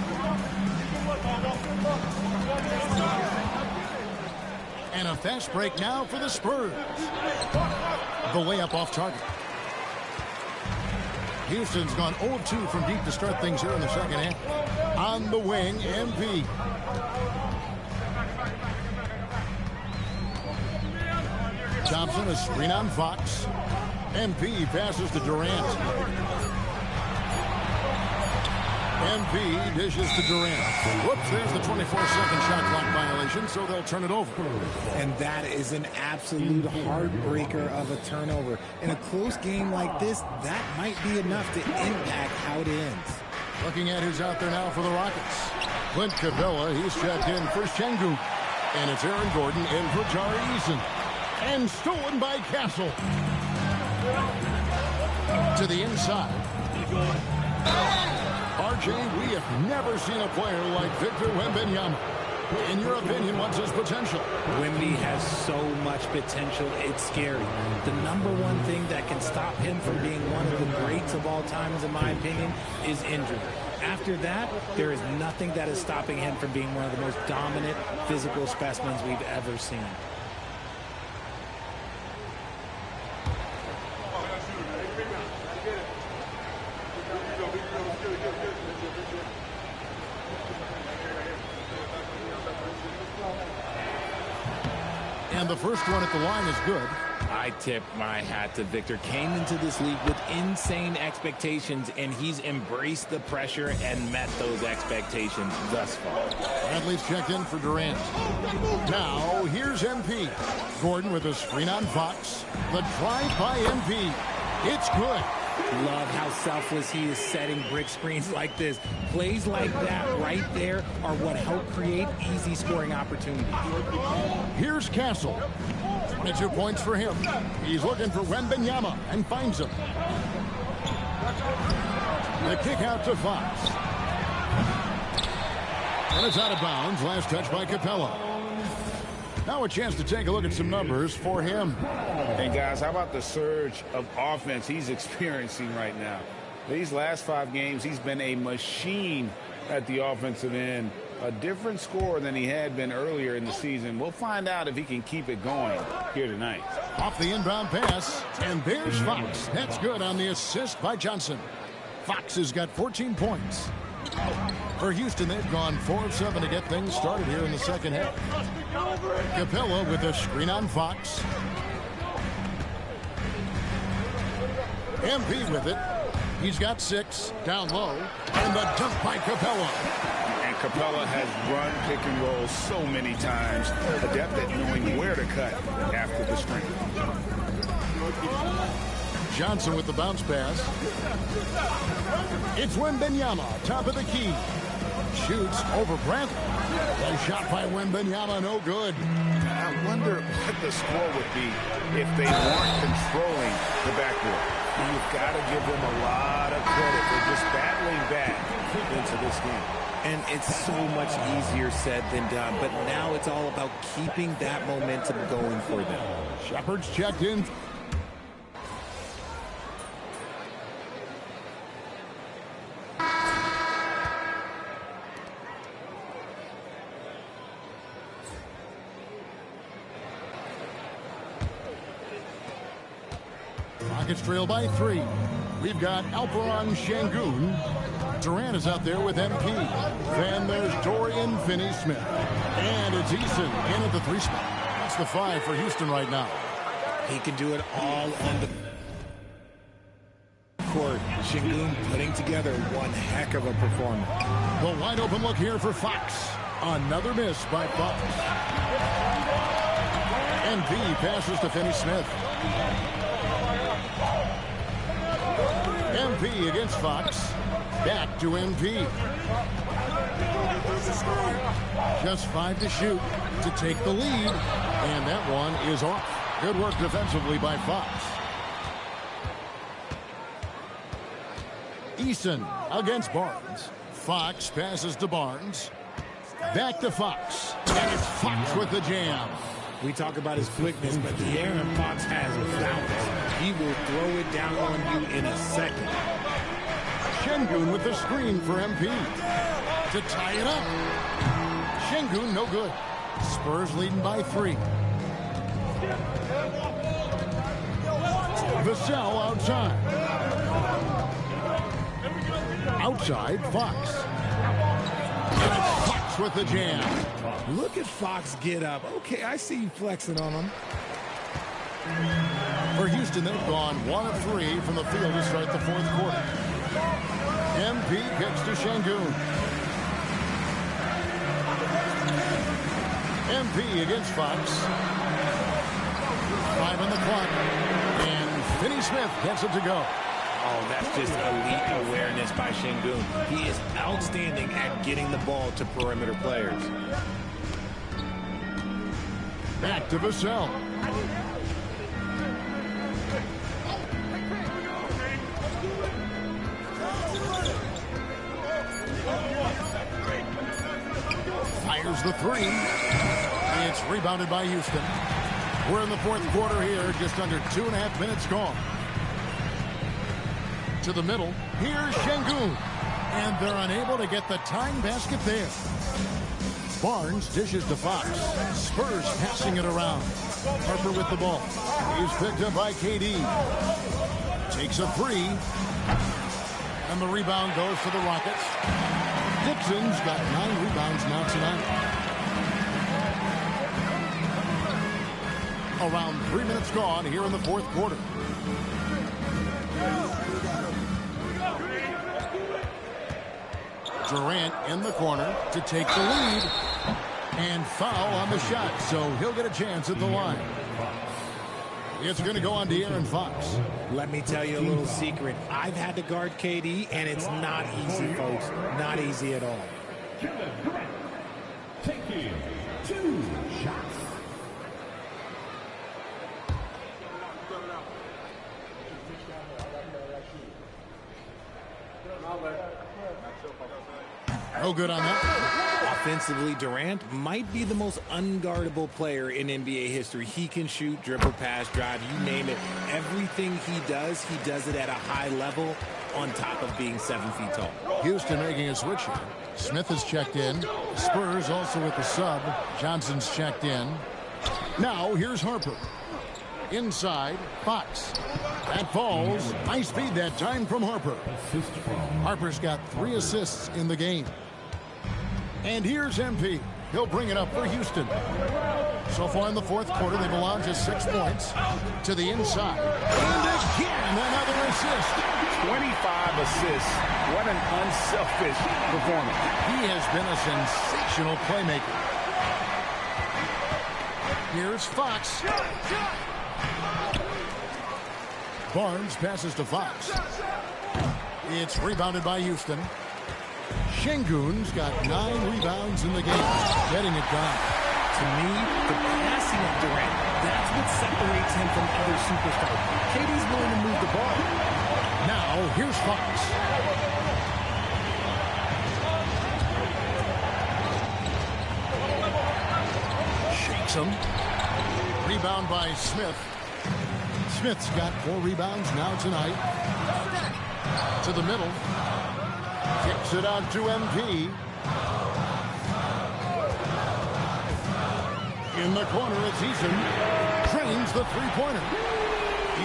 And a fast break now for the Spurs. The layup off target. Houston's gone 0-2 from deep to start things here in the second half. On the wing, MP. Thompson, a screen on Fox. MP passes to Durant. MP dishes to Durant. Whoops, there's the 24-second shot clock violation, so they'll turn it over. And that is an absolute heartbreaker of a turnover. In a close game like this, that might be enough to impact how it ends. Looking at who's out there now for the Rockets. Clint Capella, he's checked in for Şengün. And it's Aaron Gordon in for Jari Eason. And stolen by Castle. To the inside. RJ, we have never seen a player like Victor Wembanyama. In your opinion, what's his potential? Wemby has so much potential, it's scary. The number one thing that can stop him from being one of the greats of all times, in my opinion, is injury. After that, there is nothing that is stopping him from being one of the most dominant physical specimens we've ever seen. And the first one at the line is good. I tip my hat to Victor. Came into this league with insane expectations, and he's embraced the pressure and met those expectations thus far. Bradley's checked in for Durant. Now, here's MP. Gordon with a screen on Fox. The drive by MP. It's good. Love how selfless he is setting brick screens like this. Plays like that right there are what help create easy scoring opportunities. Here's Castle. 22 points for him. He's looking for Wembanyama and finds him. The kick out to Fox. And it's out of bounds. Last touch by Capella. Now a chance to take a look at some numbers for him. And guys, how about the surge of offense he's experiencing right now? These last 5 games, he's been a machine at the offensive end. A different scorer than he had been earlier in the season. We'll find out if he can keep it going here tonight. Off the inbound pass, and there's Fox. That's good on the assist by Johnson. Fox has got 14 points. For Houston, they've gone 4 of 7 to get things started here in the second half. Capella with a screen on Fox. MP with it. He's got 6 down low, and the dunk by Capella. And Capella has run pick and roll so many times, adept at knowing where to cut after the screen. Johnson with the bounce pass. It's Wembanyama, top of the key. Shoots over Brandt. A shot by Wembanyama, no good. I wonder what the score would be if they weren't controlling the backcourt. You've got to give them a lot of credit for just battling back into this game. And it's so much easier said than done, but now it's all about keeping that momentum going for them. Shepard's checked in. Rockets trail by 3. We've got Alperon Şengün. Durant is out there with MP. Then there's Dorian Finney-Smith. And it's Eason in at the 3 spot. That's the 5 for Houston right now. He can do it all on the court. Şengün putting together one heck of a performance. The wide open look here for Fox. Another miss by Fox. MP passes to Finney-Smith. MP against Fox. Back to MP. Just 5 to shoot to take the lead. And that one is off. Good work defensively by Fox. Eason against Barnes. Fox passes to Barnes. Back to Fox. And it's Fox with the jam. We talk about his quickness, but De'Aaron Fox has without it. He will throw it down on you in a second. Şengün with the screen for MP to tie it up. Şengün no good. Spurs leading by 3. Vassell outside. Outside, Fox. And it's Fox with the jam. Look at Fox get up. Okay, I see you flexing on him. For Houston, they've gone 1 of 3 from the field to start the 4th quarter. MP kicks to Şengün. MP against Fox. 5 on the clock. And Finney-Smith gets it to go. Oh, that's just elite awareness by Şengün. He is outstanding at getting the ball to perimeter players. Back to Vassell. Fires the 3. It's rebounded by Houston. We're in the 4th quarter here, just under 2.5 minutes gone. To the middle, here's Şengün. And they're unable to get the tying basket there. Barnes dishes to Fox. Spurs passing it around. Harper with the ball. He's picked up by KD. Takes a 3. And the rebound goes to the Rockets. Dixon's got 9 rebounds now tonight. Around 3 minutes gone here in the 4th quarter. Durant in the corner to take the lead. And foul on the shot, so he'll get a chance at the line. It's going to go on De'Aaron Fox. Let me tell you a little secret. I've had to guard KD, and it's not easy, folks. Not easy at all. Taking 2 shots. No good on that. Offensively, Durant might be the most unguardable player in NBA history. He can shoot, dribble, pass, drive, you name it. Everything he does it at a high level on top of being 7 feet tall. Houston making a switch here. Smith has checked in. Spurs also with the sub. Johnson's checked in. Now here's Harper. Inside, Fox. That falls. Nice feed that time from Harper. Harper's got 3 assists in the game. And here's MP. He'll bring it up for Houston. So far in the fourth quarter, they've allowed just 6 points. To the inside. And again, another assist. 25 assists. What an unselfish performance. He has been a sensational playmaker. Here's Fox. Barnes passes to Fox. It's rebounded by Houston. Şengün's got 9 rebounds in the game. Getting it done. To me, the passing of Durant, that's what separates him from other superstars. KD's willing to move the ball. Now, here's Fox. Shakes him. Rebound by Smith. Smith's got 4 rebounds now tonight. To the middle. Kicks it out to MP. In the corner, it's Eason. Trains the three-pointer.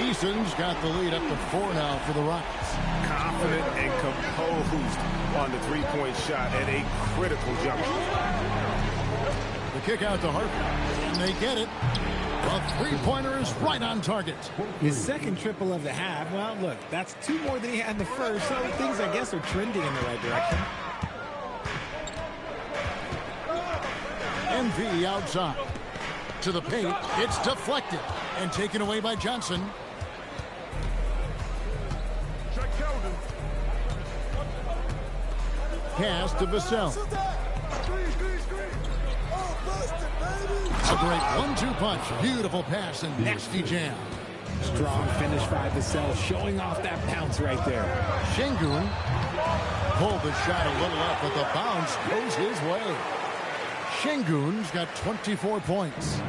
Eason's got the lead up to 4 now for the Rockets. Confident and composed on the three-point shot at a critical juncture. The kick out to Harper. And they get it. The three-pointer is right on target. His second triple of the half. Well, look, that's 2 more than he had in the first. So things, I guess, are trending in the right direction. MV outside. To the paint. It's deflected. And taken away by Johnson. Pass to Vassell. A great 1-2 punch. Beautiful pass and nasty jam. Strong finish by Vassell, showing off that bounce right there. Şengün pulled the shot a little up, but the bounce goes his way. Şengün's got 24 points.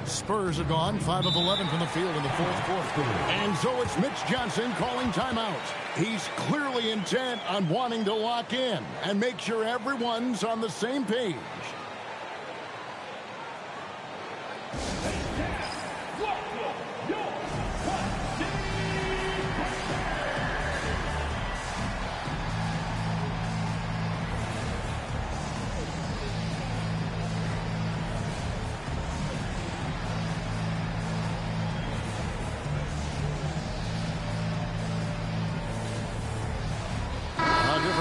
Spurs are gone 5 of 11 from the field in the fourth quarter. And so it's Mitch Johnson calling timeout. He's clearly intent on wanting to lock in and make sure everyone's on the same page.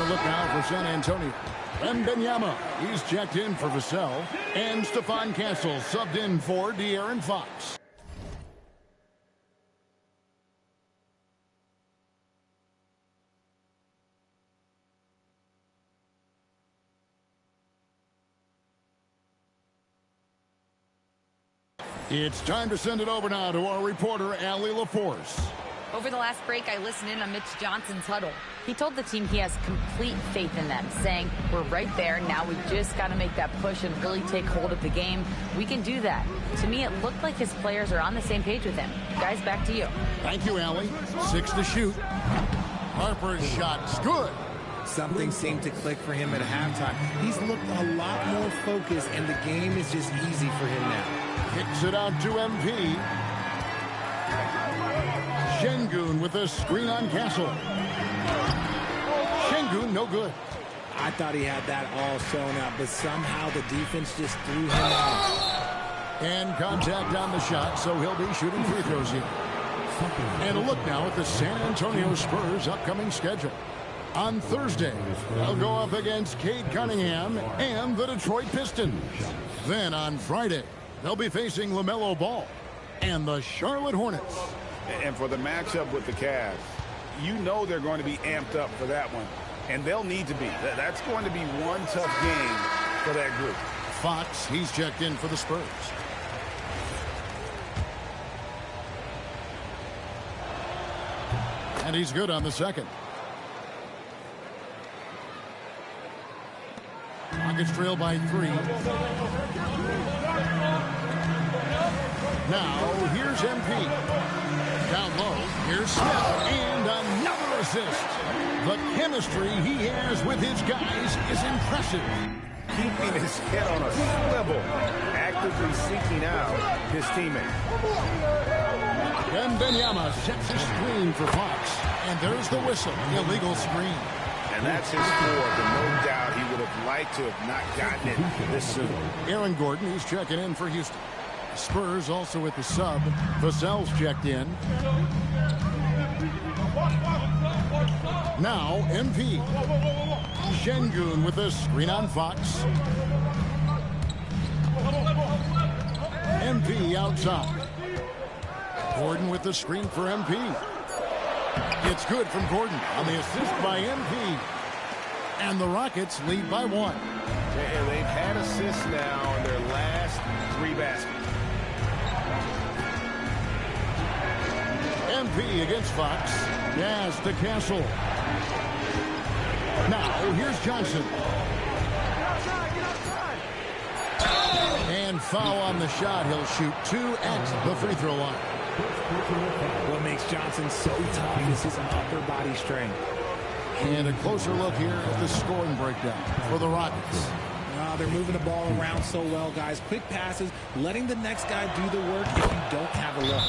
Look now for San Antonio. Wembanyama, he's checked in for Vassell. And Stephon Castle subbed in for De'Aaron Fox. It's time to send it over now to our reporter, Allie LaForce. Over the last break, I listened in on Mitch Johnson's huddle. He told the team he has complete faith in them, saying, we're right there. Now we just got to make that push and really take hold of the game. We can do that. To me, it looked like his players are on the same page with him. Guys, back to you. Thank you, Allie. 6 to shoot. Harper's shot's good. Something seemed to click for him at halftime. He's looked a lot more focused, and the game is just easy for him now. Kicks it out to MP. Şengün with a screen on Castle. Şengün, no good. I thought he had that all shown up, but somehow the defense just threw him off. And contact on the shot, so he'll be shooting free throws here. And a look now at the San Antonio Spurs' upcoming schedule. On Thursday, they'll go up against Cade Cunningham and the Detroit Pistons. Then on Friday, they'll be facing LaMelo Ball. and the Charlotte Hornets. And for the matchup with the Cavs, you know they're going to be amped up for that one. And they'll need to be. That's going to be one tough game for that group. Fox, he's checked in for the Spurs. And he's good on the second. Rockets trail by 3. Now, here's MP. Down low, here's Smith, and another assist. The chemistry he has with his guys is impressive. Keeping his head on a swivel, actively seeking out his teammate. Wembanyama sets a screen for Fox, and there's the whistle, illegal screen. And that's his fourth, and no doubt he would have liked to have not gotten it this soon. Aaron Gordon, he's checking in for Houston. Spurs also with the sub. Vassell's checked in. Now, MP. Şengün with a screen on Fox. MP outside. Gordon with the screen for MP. It's good from Gordon on the assist by MP. And the Rockets lead by 1. And they've had assists now in their last 3 baskets. MP against Fox. Yes, to Castle. Now, here's Johnson. And foul on the shot. He'll shoot 2 at the free throw line. What makes Johnson so tough is his upper body strength. And a closer look here at the scoring breakdown for the Rockets. They're moving the ball around so well, guys. Quick passes, letting the next guy do the work if you don't have a look.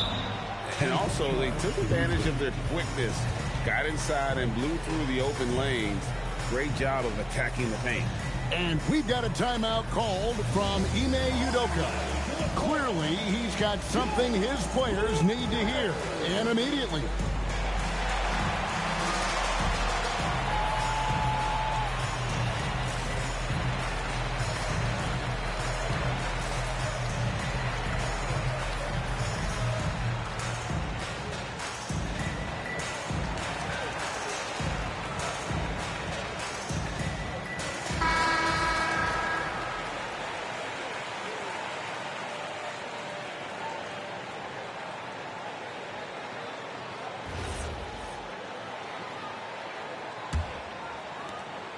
And also, they took advantage of their quickness, got inside and blew through the open lanes. Great job of attacking the paint. And we've got a timeout called from Ime Udoka. Clearly, he's got something his players need to hear, and immediately.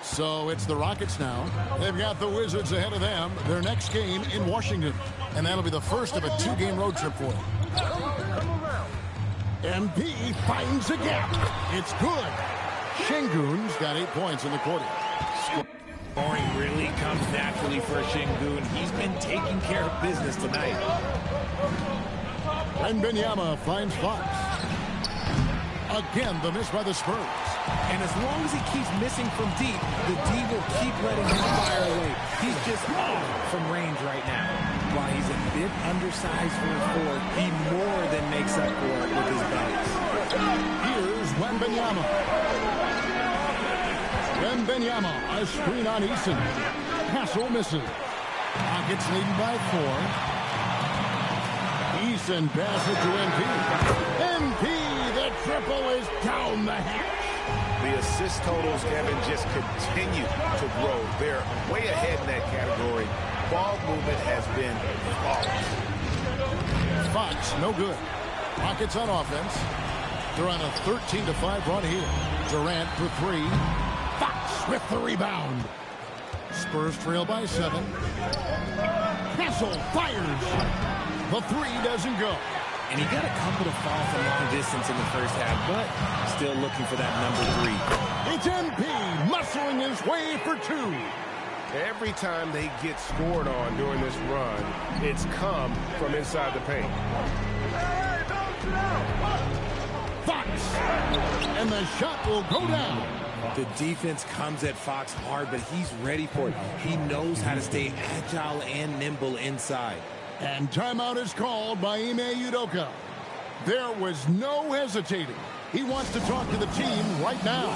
So it's the Rockets now. They've got the Wizards ahead of them. Their next game in Washington. And that'll be the first of a 2-game road trip for them. MP finds a gap. It's good. Şengün's got 8 points in the quarter. Scoring really comes naturally for Şengün. He's been taking care of business tonight. Wembanyama finds Fox. Again, the miss by the Spurs. And as long as he keeps missing from deep, the D will keep letting him fire away. He's just off from range right now. While he's a bit undersized for a forward, he more than makes up for it with his bodies. Here's Wembanyama. Wembanyama, a screen on Eason. Castle misses. Rockets leading by 4. Eason passes to MP. MP, the triple is down the hatch. The assist totals, Kevin, just continue to grow. They're way ahead in that category. Ball movement has been flawless. Fox, no good. Rockets on offense. They're on a 13-5 run here. Durant for 3. Fox with the rebound. Spurs trail by 7. Castle fires. The 3 doesn't go. And he got a couple to fall from long distance in the first half, but still looking for that number 3. It's MP muscling his way for 2. Every time they get scored on during this run, it's come from inside the paint. Fox, and the shot will go down. The defense comes at Fox hard, but he's ready for it. He knows how to stay agile and nimble inside. And timeout is called by Ime Udoka. There was no hesitating. He wants to talk to the team right now.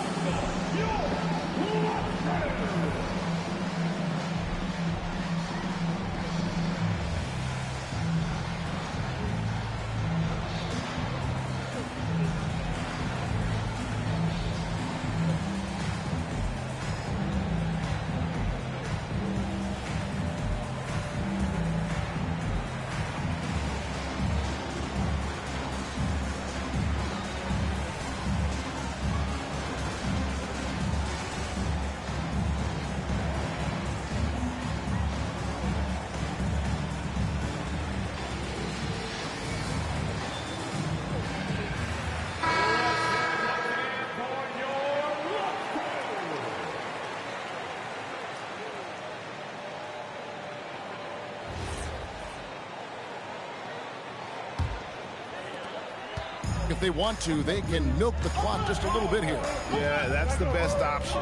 If they want to, they can milk the clock just a little bit here. Yeah, that's the best option.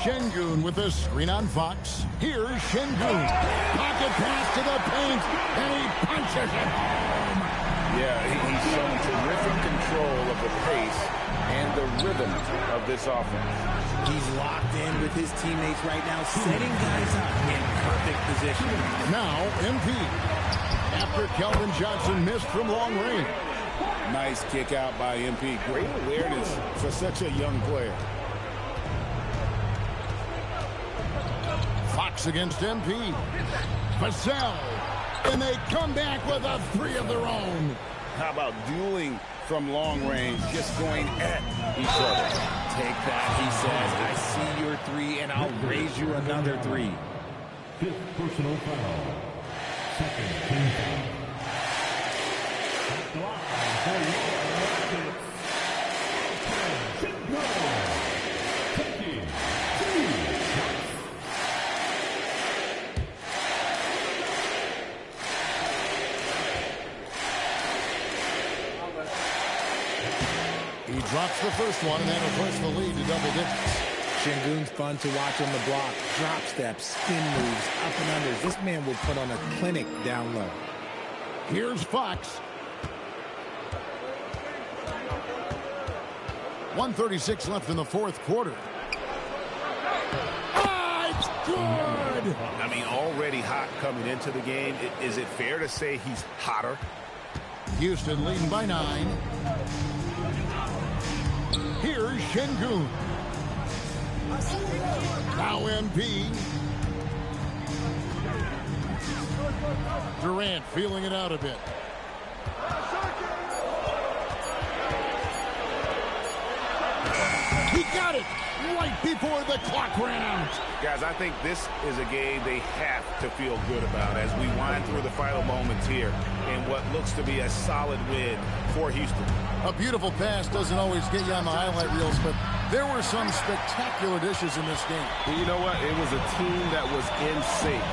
Şengün with a screen on Fox. Here's Şengün. Pocket pass to the paint, and he punches it home. Yeah, he's shown terrific control of the pace and the rhythm of this offense. He's locked in with his teammates right now, setting guys up in perfect position. Now, MP. After Kelvin Johnson missed from long range. Nice kick out by MP. Great awareness for such a young player. Fox against MP. Vassell. And they come back with a three of their own. How about dueling from long range, just going at each other? Take that, he says. I see your three, and I'll raise you another three. Fifth personal foul. Second team foul. At the line for your taking 2 shots. He drops the first one, and that'll push the lead to double digits. Şengün's fun to watch on the block. Drop steps, spin moves, up and unders. This man will put on a clinic down low. Here's Fox. 1:36 left in the fourth quarter. Ah, it's good! I mean, already hot coming into the game. Is it fair to say he's hotter? Houston leading by 9. Here's Şengün. Now MP. Durant feeling it out a bit. He got it right before the clock ran out. Guys, I think this is a game they have to feel good about as we wind through the final moments here in what looks to be a solid win for Houston. A beautiful pass doesn't always get you on the highlight reels, but there were some spectacular dishes in this game. You know what? It was a team that was in sync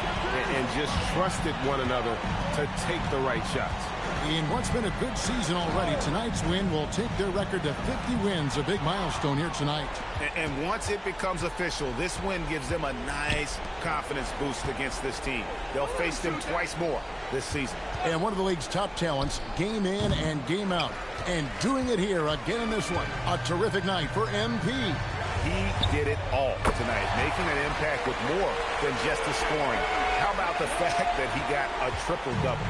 and just trusted one another to take the right shots. In what's been a good season already, tonight's win will take their record to 50 wins, a big milestone here tonight. And once it becomes official, this win gives them a nice confidence boost against this team. They'll face them twice more this season. And one of the league's top talents, game in and game out. And doing it here again in this one. A terrific night for MP. He did it all tonight, making an impact with more than just the scoring. How about the fact that he got a triple-double?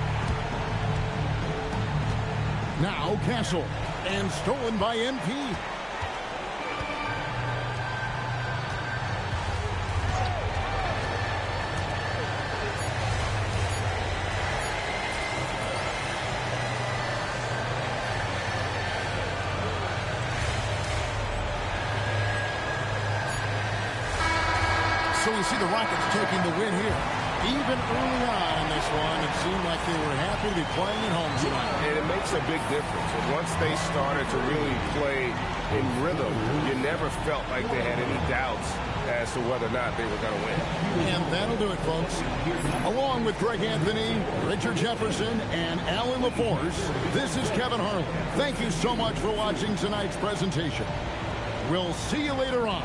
Now Castle, and stolen by MP. So you see the Rockets taking the win here. Even early on in this one, it seemed like they were happy to be playing at home tonight. And it makes a big difference. And once they started to really play in rhythm, you never felt like they had any doubts as to whether or not they were going to win. And that'll do it, folks. Along with Greg Anthony, Richard Jefferson, and Alan LaForce, this is Kevin Harlan. Thank you so much for watching tonight's presentation. We'll see you later on.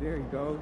There he goes.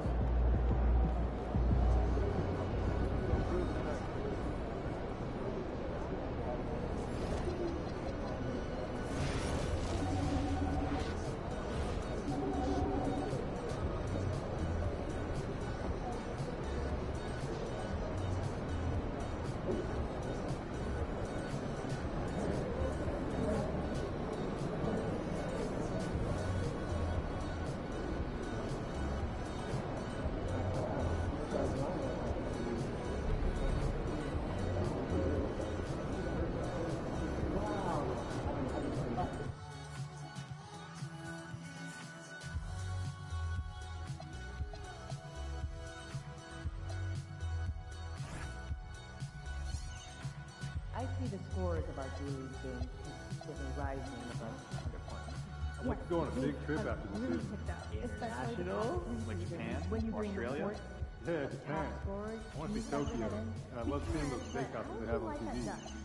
I see the scores of our daily games consistently rising above 100 points. I'd like to go on a big trip after the Really season. picked up, especially International? when Like you Japan? when you bring Australia? reports Yeah, of Japan. top scores. I want to see you factor Tokyo. that in. And I love seeing those steakhouses they have on Like TV. that done.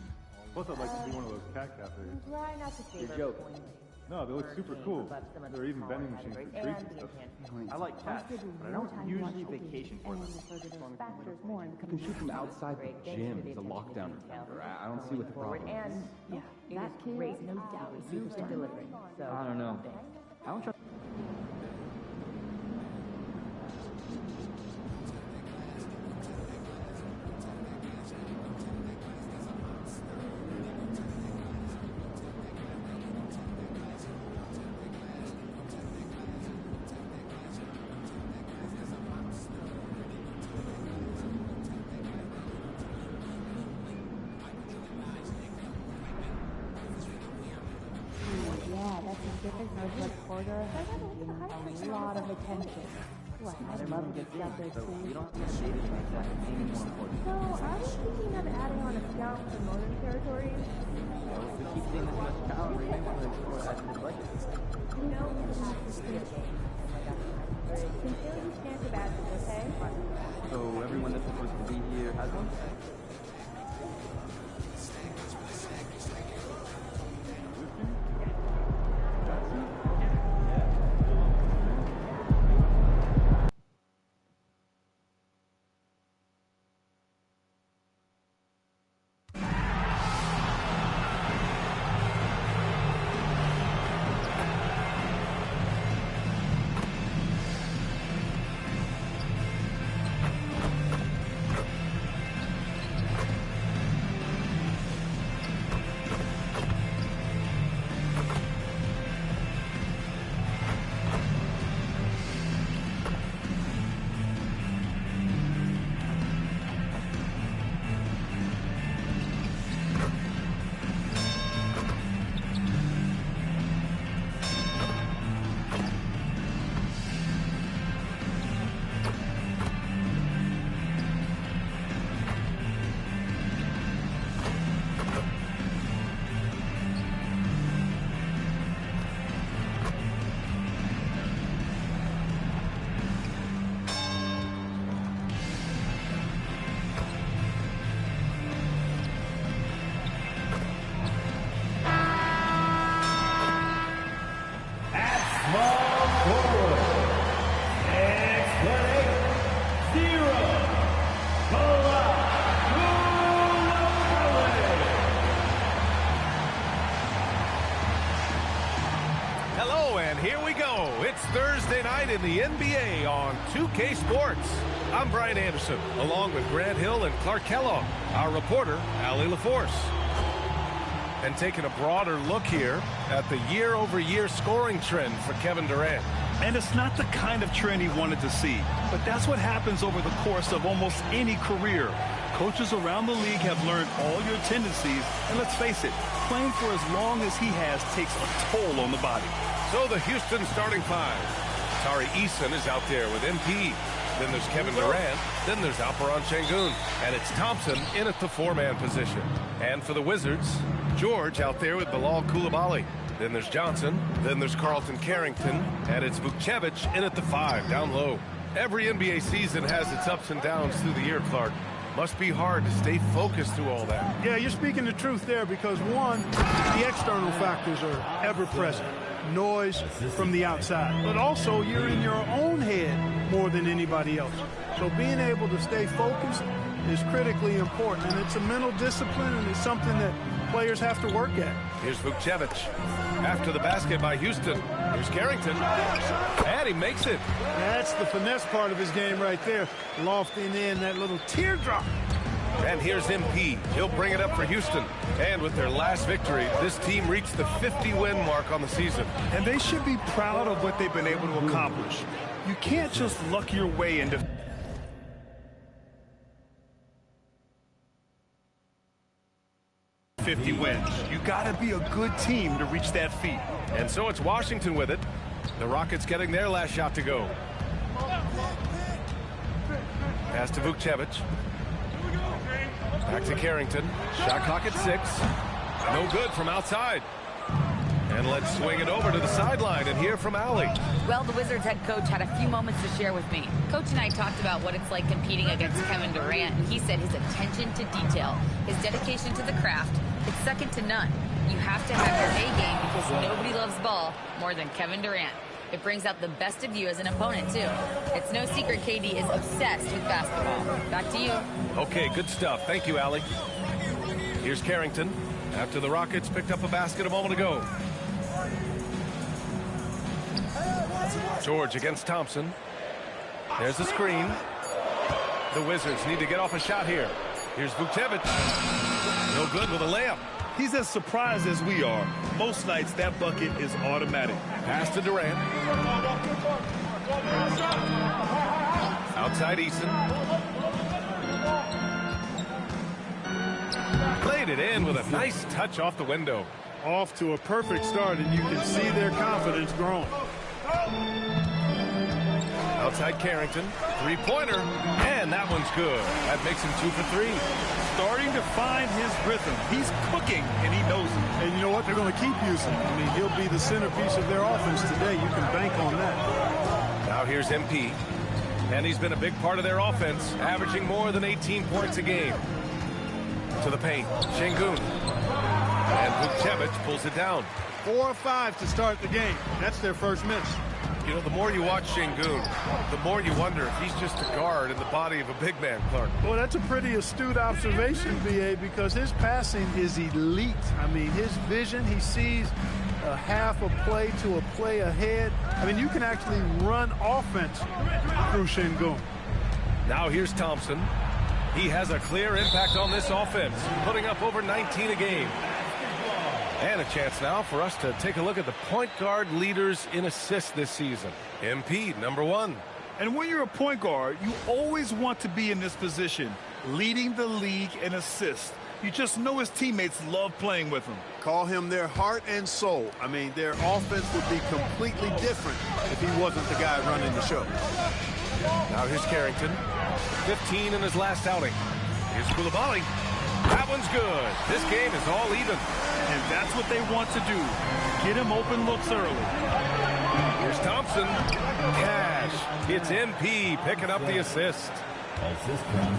Plus, I'd like to see one of those cat cafes. Try not to favor joking. points. No, they look super cool. There are even vending machines for treats and stuff. I like cats, but I don't usually vacation for them. Factors more in You can shoot them outside the gym. It's a lockdown. Remember, I don't see what the problem is. And that kid, no doubt, is superstar delivering. So I don't know. I don't trust. Yeah, that's a different Northwest corridor. A lot of attention. What? I love to get out there too. You don't have data to make that any more important. So, are we thinking of adding on a scout for northern territories? So if we keep seeing this much talent, we may want to explore that in the budget. You know, we have to see a game. Sincerely, you stand for badges, okay? So everyone that's supposed to be here has one? Hello, and here we go. It's Thursday night in the NBA on 2K Sports. I'm Brian Anderson, along with Grant Hill and Clark Kellogg, our reporter, Allie LaForce. And taking a broader look here at the year-over-year scoring trend for Kevin Durant. And it's not the kind of trend he wanted to see, but that's what happens over the course of almost any career. Coaches around the league have learned all your tendencies, and let's face it, playing for as long as he has takes a toll on the body. So the Houston starting five. Tari Eason is out there with MP. Then there's Kevin Durant. Then there's Alperon Şengün. And it's Thompson in at the four-man position. And for the Wizards, George out there with Bilal Coulibaly. Then there's Johnson. Then there's Carlton Carrington. And it's Vukcevic in at the five, down low. Every NBA season has its ups and downs through the year, Clark. Must be hard to stay focused through all that. Yeah, you're speaking the truth there because, one, the external factors are ever present. Noise from the outside. But also, you're in your own head more than anybody else. So being able to stay focused is critically important. And it's a mental discipline, and it's something that players have to work at. Here's Vukcevic. After the basket by Houston. Here's Carrington. And he makes it. That's the finesse part of his game right there. Lofting in that little teardrop. And here's MP. He'll bring it up for Houston. And with their last victory, this team reached the 50-win mark on the season. And they should be proud of what they've been able to accomplish. You can't just luck your way into 50 wins. You got to be a good team to reach that feat. And so it's Washington with it. The Rockets getting their last shot to go. Pass to Vukcevic. Back to Carrington. Shot clock at 6. No good from outside. And let's swing it over to the sideline and hear from Allie. Well, the Wizards head coach had a few moments to share with me. Coach and I talked about what it's like competing against Kevin Durant, and he said his attention to detail, his dedication to the craft, it's second to none. You have to have your A game because nobody loves ball more than Kevin Durant. It brings out the best of you as an opponent, too. It's no secret KD is obsessed with basketball. Back to you. Okay, good stuff. Thank you, Allie. Here's Carrington after the Rockets picked up a basket a moment ago. George against Thompson. There's the screen. The Wizards need to get off a shot here. Here's Vukcevic. No good with a layup. He's as surprised as we are. Most nights, that bucket is automatic. Pass to Durant. Outside Eason. Played it in with a nice touch off the window. Off to a perfect start, and you can see their confidence growing. Outside Carrington. Three-pointer. And that one's good. That makes him 2 for 3. Starting to find his rhythm. He's cooking, and he knows it. And you know what? They're going to keep using him. I mean, he'll be the centerpiece of their offense today. You can bank on that. Now here's MP. And he's been a big part of their offense, averaging more than 18 points a game. To the paint. Şengün. And Vukcevic pulls it down. 4 or 5 to start the game. That's their first miss. You know, the more you watch Şengün, the more you wonder if he's just a guard in the body of a big man, Clark. Well, that's a pretty astute observation, B.A., because his passing is elite. I mean, his vision, he sees a half a play to a play ahead. I mean, you can actually run offense through Şengün. Now here's Thompson. He has a clear impact on this offense, putting up over 19 a game. And a chance now for us to take a look at the point guard leaders in assists this season. MP, number 1. And when you're a point guard, you always want to be in this position, leading the league in assists. You just know his teammates love playing with him. Call him their heart and soul. I mean, their offense would be completely different if he wasn't the guy running the show. Now here's Carrington. 15 in his last outing. Here's Coulibaly. That one's good. This game is all even. And that's what they want to do. Get him open looks early. Here's Thompson. Cash. It's MP picking up the assist.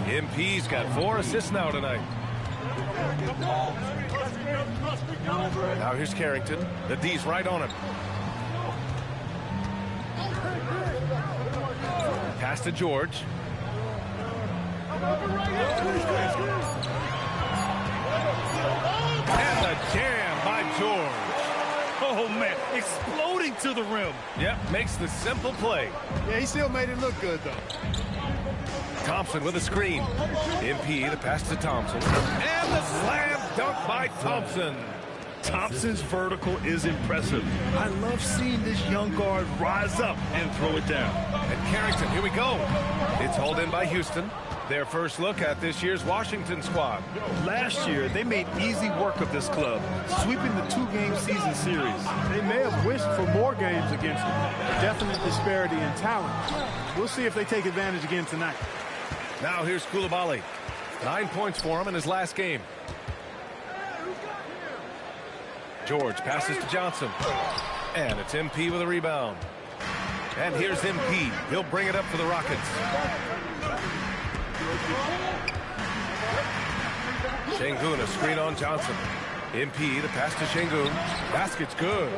MP's got 4 assists now tonight. Now here's Carrington. The D's right on him. Pass to George. And the jam by George. Oh, man, exploding to the rim. Yep, makes the simple play. Yeah, he still made it look good, though. Thompson with a screen. MP, the pass to Thompson. And the slam dunk by Thompson. Thompson's vertical is impressive. I love seeing this young guard rise up and throw it down. And Carrington, here we go. It's hauled in by Houston. Their first look at this year's Washington squad. Last year, they made easy work of this club, sweeping the 2-game season series. They may have wished for more games against them. Definite disparity in talent. We'll see if they take advantage again tonight. Now here's Coulibaly. 9 points for him in his last game. George passes to Johnson. And it's MP with a rebound. And here's MP. He'll bring it up for the Rockets. Şengün, a screen on Johnson. MP, the pass to Şengün. Basket's good.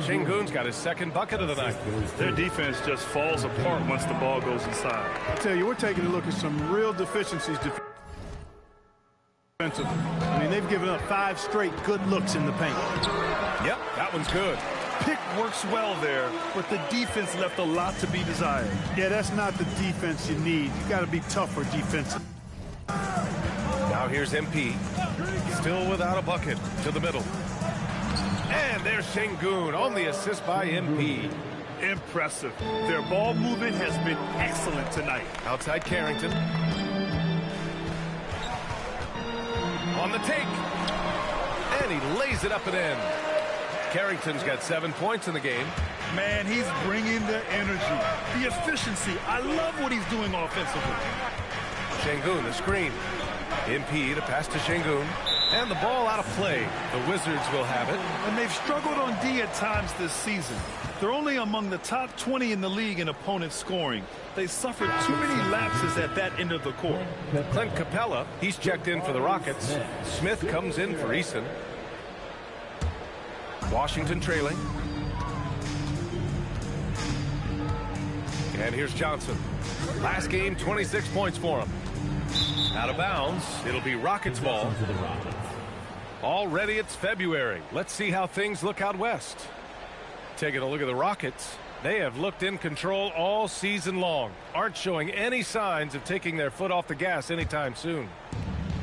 Şengün's got his second bucket of the night. Their defense just falls apart once the ball goes inside. I tell you, we're taking a look at some real deficiencies defensively. I mean, they've given up 5 straight good looks in the paint. Yep, that one's good. Pick works well there, but the defense left a lot to be desired. Yeah, that's not the defense you need. You got to be tougher defensive. Now here's MP, still without a bucket, to the middle. And there's Şengün on the assist by MP. Impressive. Their ball movement has been excellent tonight. Outside Carrington. On the take. And he lays it up and in. Carrington's got 7 points in the game. Man, he's bringing the energy, the efficiency. I love what he's doing offensively. Şengün, the screen. MP, the pass to Şengün. And the ball out of play. The Wizards will have it. And they've struggled on D at times this season. They're only among the top 20 in the league in opponent scoring. They suffered too many lapses at that end of the court. Clint Capella, he's checked in for the Rockets. Smith comes in for Eason. Washington trailing. And here's Johnson. Last game, 26 points for him. Out of bounds, it'll be Rockets ball. Already it's February. Let's see how things look out west. Taking a look at the Rockets. They have looked in control all season long. Aren't showing any signs of taking their foot off the gas anytime soon.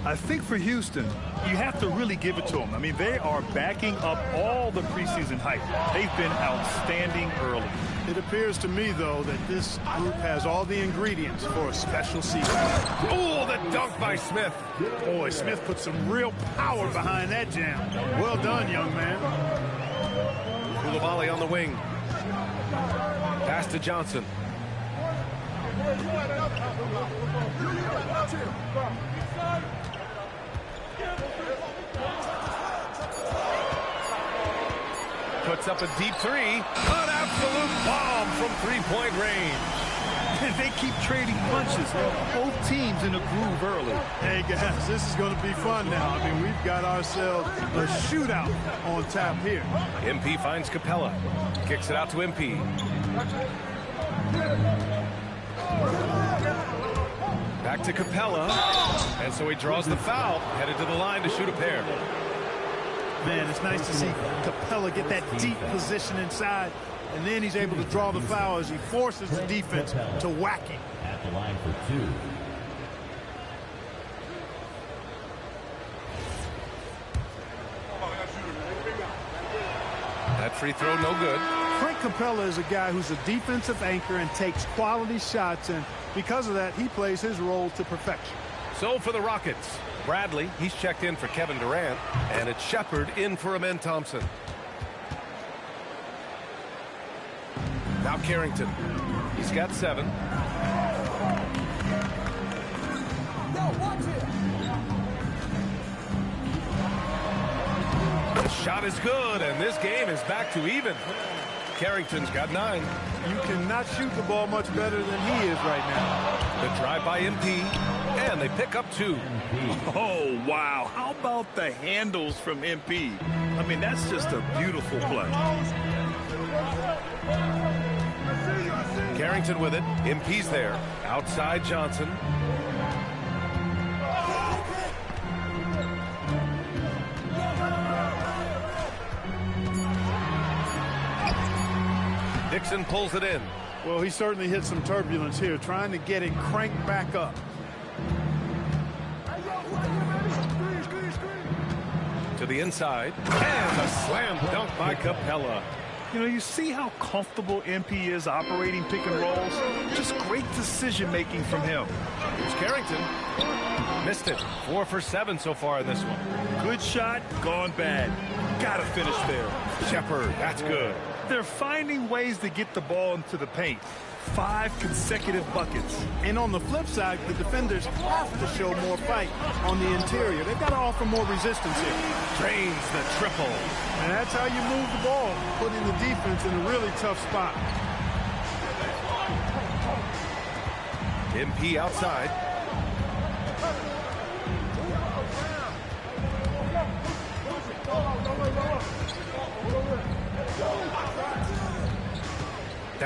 I think for Houston, you have to really give it to them. I mean, they are backing up all the preseason hype. They've been outstanding early. It appears to me, though, that this group has all the ingredients for a special season. Oh, the dunk by Smith. Boy, Smith put some real power behind that jam. Well done, young man. Koulibaly on the wing. Pass to Johnson. Puts up a deep three. An absolute bomb from three-point range. And they keep trading punches. Both teams in a groove early. Hey, guys, this is going to be fun now. I mean, we've got ourselves a shootout on tap here. MP finds Capella. Kicks it out to MP. Back to Capella. And so he draws the foul. Headed to the line to shoot a pair. Man, it's nice to see Capella get that deep position inside, and then he's able to draw the foul as he forces the defense to whack him. At the line for 2. That free throw no good. Frank Capella is a guy who's a defensive anchor and takes quality shots, and because of that, he plays his role to perfection. So for the Rockets, Bradley, he's checked in for Kevin Durant, and it's Shepard in for Amen Thompson. Now Carrington. He's got 7. The shot is good, and this game is back to even. Carrington's got 9. You cannot shoot the ball much better than he is right now. The drive by MP, and they pick up 2. Oh, wow. How about the handles from MP? I mean, that's just a beautiful play. Carrington with it. MP's there. Outside Johnson. Dixon pulls it in. Well, he certainly hit some turbulence here, trying to get it cranked back up. To the inside. And a slam dunk by Capella. You know, you see how comfortable MP is operating pick and rolls? Just great decision-making from him. Here's Carrington. Missed it. 4 for 7 so far in this one. Good shot, gone bad. Gotta finish there. Shepard, that's good. They're finding ways to get the ball into the paint. 5 consecutive buckets. And on the flip side, the defenders have to show more fight on the interior. They've got to offer more resistance here. Drains the triple. And that's how you move the ball, putting the defense in a really tough spot. MP outside.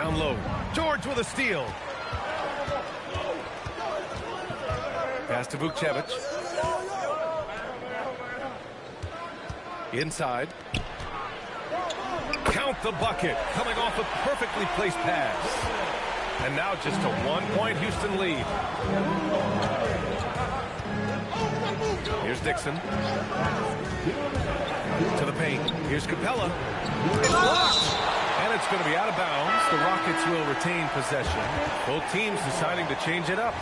Down low. George with a steal. Pass to Vukcevic. Inside. Count the bucket. Coming off a perfectly placed pass. And now just a 1-point Houston lead. Here's Dixon. To the paint. Here's Capella. It's blocked. And it's going to be out of bounds. The Rockets will retain possession. Both teams deciding to change it up.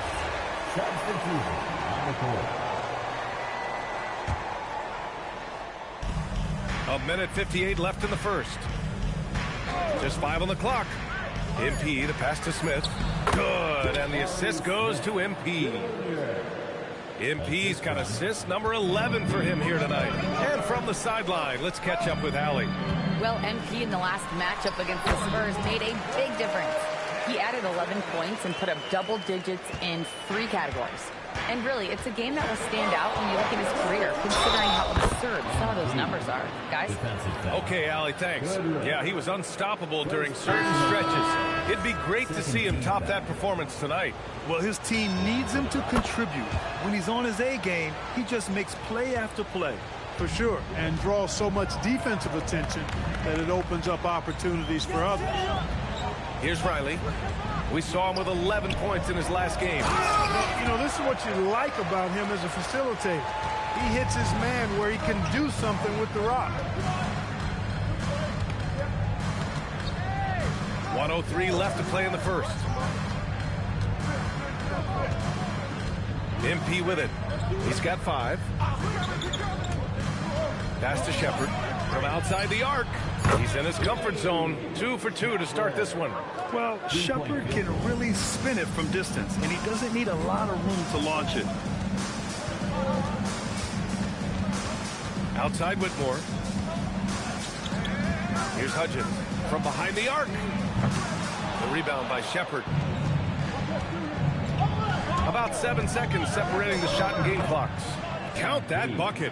A minute 58 left in the first. Just 5 on the clock. MP, the pass to Smith. Good, and the assist goes to MP. MP's got assist number 11 for him here tonight. And from the sideline, let's catch up with Allie. Well, MP in the last matchup against the Spurs made a big difference. He added 11 points and put up double digits in 3 categories. And really, it's a game that will stand out when you look at his career, considering how absurd some of those numbers are. Guys? Okay, Allie, thanks. Yeah, he was unstoppable during certain stretches. It'd be great to see him top that performance tonight. Well, his team needs him to contribute. When he's on his A game, he just makes play after play. For sure, and draws so much defensive attention that it opens up opportunities for others. Here's Riley. We saw him with 11 points in his last game. You know, this is what you like about him as a facilitator. He hits his man where he can do something with the rock. 1:03 left to play in the first. MP with it. He's got 5. Pass to Shepherd from outside the arc. He's in his comfort zone. 2 for 2 to start this one. Well, Shepherd can really spin it from distance, and he doesn't need a lot of room to launch it. Outside Whitmore. Here's Hudgens from behind the arc. The rebound by Shepherd. About 7 seconds separating the shot and game clocks. Count that bucket.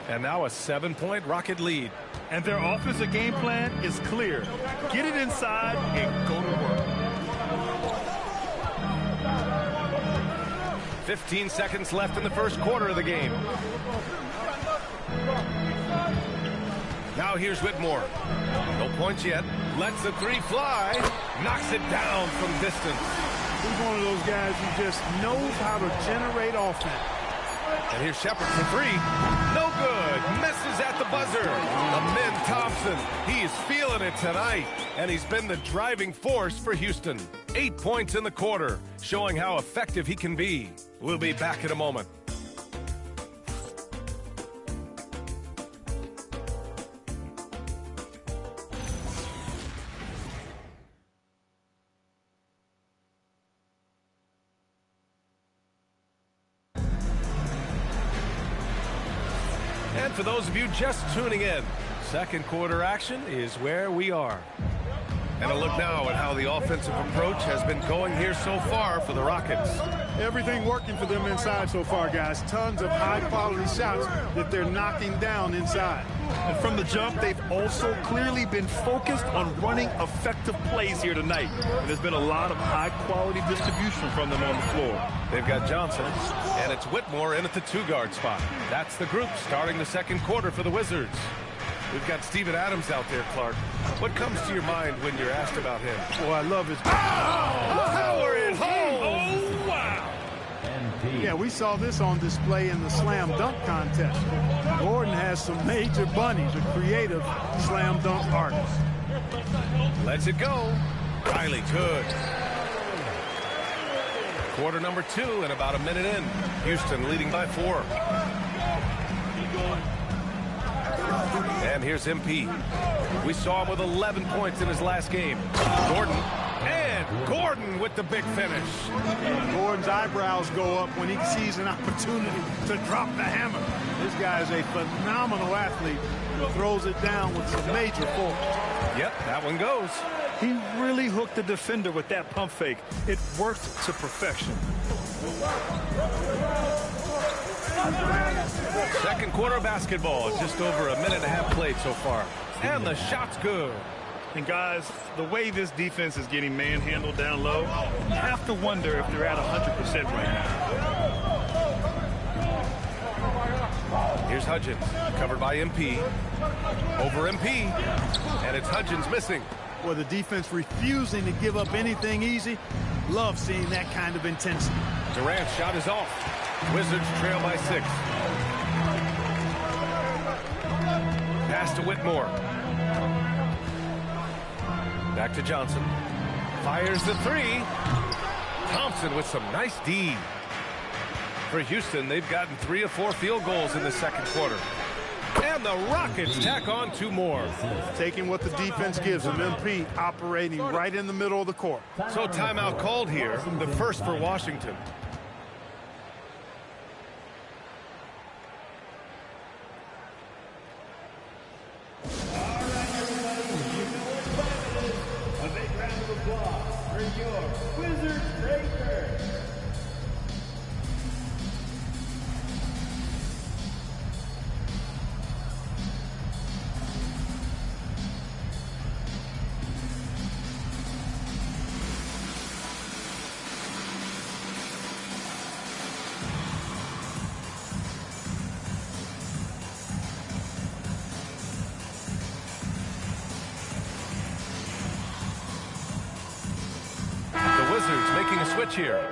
And now a 7-point Rocket lead. And their offensive game plan is clear. Get it inside and go to work. 15 seconds left in the first quarter of the game. Now here's Whitmore. No points yet. Lets the 3 fly. Knocks it down from distance. He's one of those guys who just knows how to generate offense. And here's Shepherd for 3. No good. Misses at the buzzer. Amin Thompson. He's feeling it tonight. And he's been the driving force for Houston. 8 points in the quarter, showing how effective he can be. We'll be back in a moment. And for those of you just tuning in, second quarter action is where we are. And a look now at how the offensive approach has been going here so far for the Rockets. Everything working for them inside so far, guys. Tons of high-quality shots that they're knocking down inside. And from the jump, they've also clearly been focused on running effective plays here tonight. And there's been a lot of high-quality distribution from them on the floor. They've got Johnson, and it's Whitmore in at the 2-guard spot. That's the group starting the second quarter for the Wizards. We've got Steven Adams out there, Clark. What comes to your mind when you're asked about him? Oh, I love his... Power is home! Oh, wow! Yeah, we saw this on display in the slam dunk contest. Gordon has some major bunnies, a creative slam dunk artist. Lets it go. Riley, good. Quarter number 2 and about a minute in. Houston leading by 4. And here's MP. We saw him with 11 points in his last game. Gordon. And Gordon with the big finish. Gordon's eyebrows go up when he sees an opportunity to drop the hammer. This guy is a phenomenal athlete who throws it down with some major force. Yep, that one goes. He really hooked the defender with that pump fake. It worked to perfection. Second quarter basketball. Just over a minute and a half played so far. And the shot's good. And guys, the way this defense is getting manhandled down low, you have to wonder if they're at 100% right now. Here's Hudgens, covered by MP. Over MP, and it's Hudgens missing. Well, the defense refusing to give up anything easy. Love seeing that kind of intensity. Durant's shot is off. Wizards trail by 6. Pass to Whitmore. Back to Johnson. Fires the 3. Thompson with some nice D. For Houston, they've gotten 3 of 4 field goals in the second quarter. And the Rockets tack on 2 more. Taking what the defense gives them. MP operating right in the middle of the court. So timeout called here, the first for Washington. Making a switch here.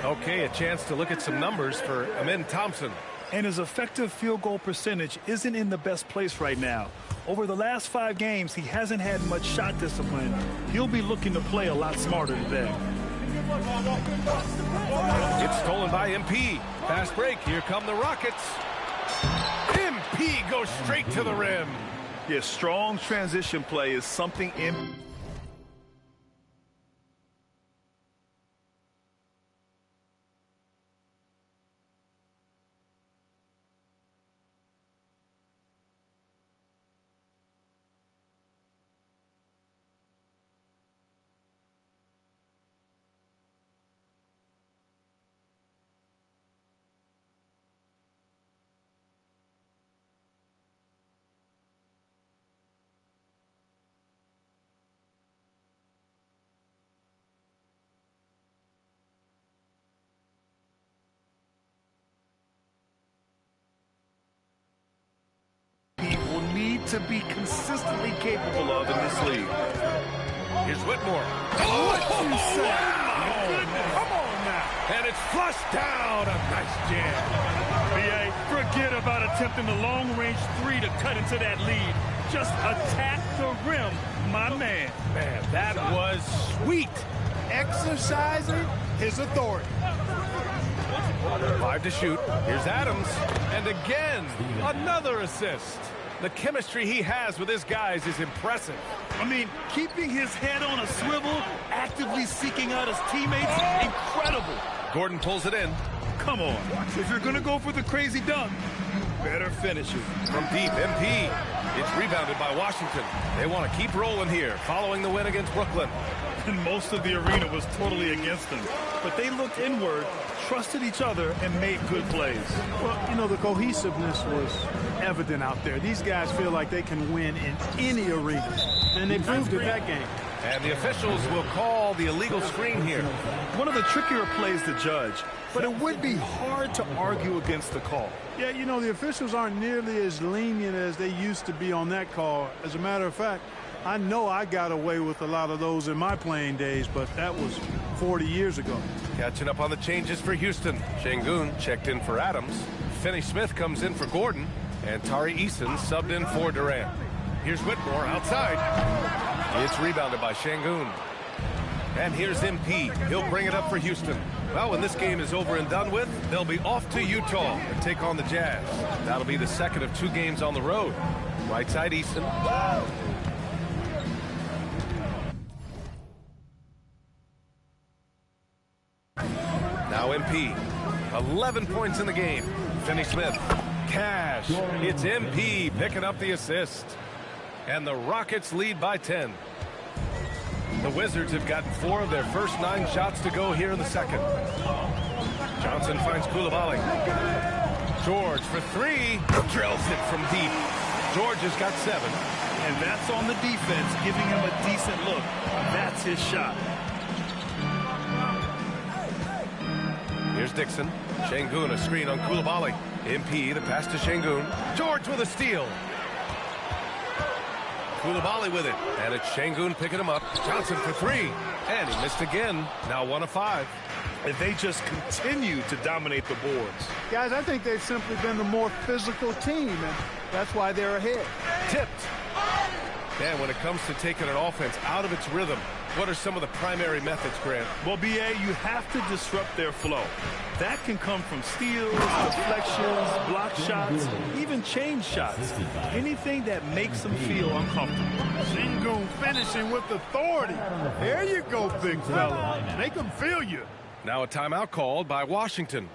Okay, a chance to look at some numbers for Amin Thompson. And his effective field goal percentage isn't in the best place right now. Over the last 5 games, he hasn't had much shot discipline. He'll be looking to play a lot smarter today. It's stolen by MP. Fast break. Here come the Rockets. MP goes straight to the rim. Yeah, strong transition play is something to be consistently capable of in this league. Here's Whitmore. What you say? Come on now. And it's flushed down. A nice jam. BA, forget about attempting the long-range 3 to cut into that lead. Just attack the rim, my man. Man, that was sweet. Exercising his authority. 5 to shoot. Here's Adams. And again, another assist. The chemistry he has with his guys is impressive. I mean, keeping his head on a swivel, actively seeking out his teammates, incredible. Gordon pulls it in. Come on. If you're going to go for the crazy dunk, you better finish it. From deep, MP. It's rebounded by Washington. They want to keep rolling here, following the win against Brooklyn. And most of the arena was totally against them. But they looked inward, trusted each other, and made good plays. Well, you know, the cohesiveness was evident out there. These guys feel like they can win in any arena, and they proved it that game. And the officials will call the illegal screen here. One of the trickier plays to judge, but it would be hard to argue against the call. Yeah, you know, the officials aren't nearly as lenient as they used to be on that call. As a matter of fact, I know I got away with a lot of those in my playing days, but that was 40 years ago. Catching up on the changes for Houston. Şengün checked in for Adams. Finney-Smith comes in for Gordon. And Tari Eason subbed in for Durant. Here's Whitmore outside. It's rebounded by Şengün. And here's MP. He'll bring it up for Houston. Well, when this game is over and done with, they'll be off to Utah and take on the Jazz. That'll be the second of 2 games on the road. Right side Eason. Now MP. 11 points in the game. Finney-Smith. Cash. It's MP picking up the assist. And the Rockets lead by 10. The Wizards have gotten 4 of their first 9 shots to go here in the second. Johnson finds Coulibaly. George for 3. Drills it from deep. George has got 7. And that's on the defense, giving him a decent look. That's his shot. Here's Dixon. Şengün, a screen on Koulibaly. MP, the pass to Şengün. George with a steal. Koulibaly with it. And it's Şengün picking him up. Johnson for three. And he missed again. Now 1 of 5. And they just continue to dominate the boards. Guys, I think they've simply been the more physical team, and that's why they're ahead. Tipped. And when it comes to taking an offense out of its rhythm, what are some of the primary methods, Grant? Well, B.A., you have to disrupt their flow. That can come from steals, deflections, block shots, even change shots. Anything that makes them feel uncomfortable. Şengün finishing with authority. There you go, big fella. Make them feel you. Now a timeout called by Washington.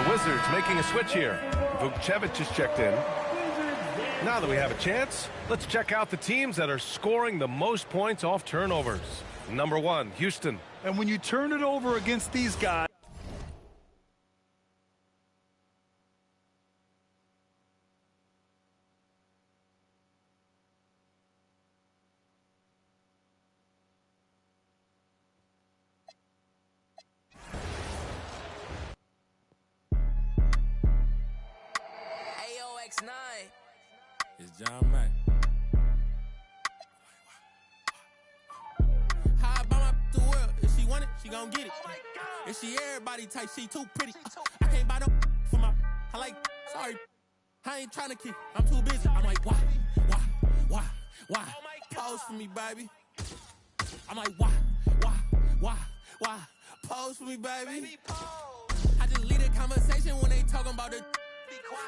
Wizards making a switch here. Vukcevic is checked in. Now that we have a chance, let's check out the teams that are scoring the most points off turnovers. Number 1, Houston. And when you turn it over against these guys, It's John Mack. How I buy my the world? If she want it, she gon' get it. If she everybody type, she too pretty. I can't buy no for my. I like. Sorry, I ain't tryna kick. I'm too busy. I'm like, why? Pose for me, baby. I'm like, why? Pose for me, baby. I just lead a conversation when they talking about the.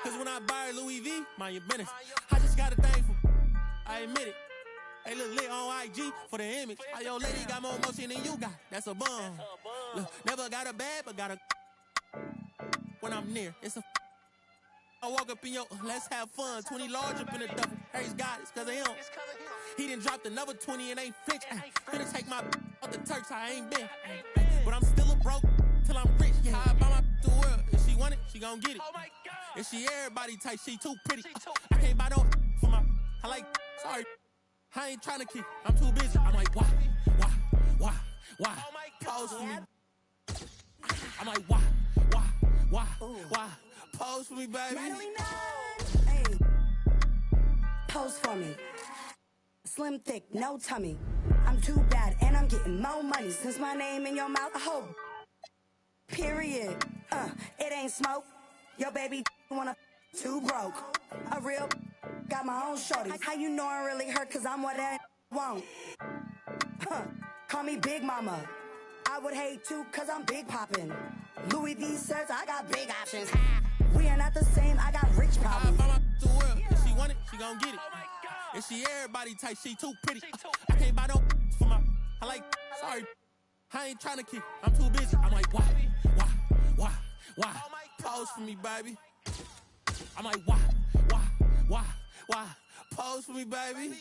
Cause when I buy Louis V, mind your business. I just got a thing for. I admit it. They look lit on IG for the image. Your lady got more motion than you got. That's a bum. Look, never got a bad, but got a. When I'm near, it's a. I walk up in your. Let's have fun. 20 large up in the double. Harry's got it, it's cause of him. He done dropped another 20 and ain't flinch. Finna take my off the Turks. I ain't been. But I'm still a broke till I'm rich. Yeah, I buy my the world. If she want it, she gon' get it. If she everybody type, she too pretty. I can't buy no for my. I like. Sorry, I ain't tryna kick. I'm too busy. I'm like, why? Pose for me. I'm like, why? Pose for me, baby. Hey, pose for me. Slim, thick, no tummy. I'm too bad and I'm getting more money. Since my name in your mouth, I hope. Period. It ain't smoke. Your baby wanna too broke. A real got my own shorty. How you know I really hurt? Cause I'm what I won't. Call me Big Mama. I would hate too cause I'm big poppin'. Louis V says I got big options. We are not the same, I got rich problems. I buy my the world. If she want it, she gon' get it. If she everybody type, she too pretty. I can't buy no for my. I like. Sorry, I ain't tryna kick. I'm too busy. I'm like, why? Pose for me, baby. I'm like, why? Pose for me, baby.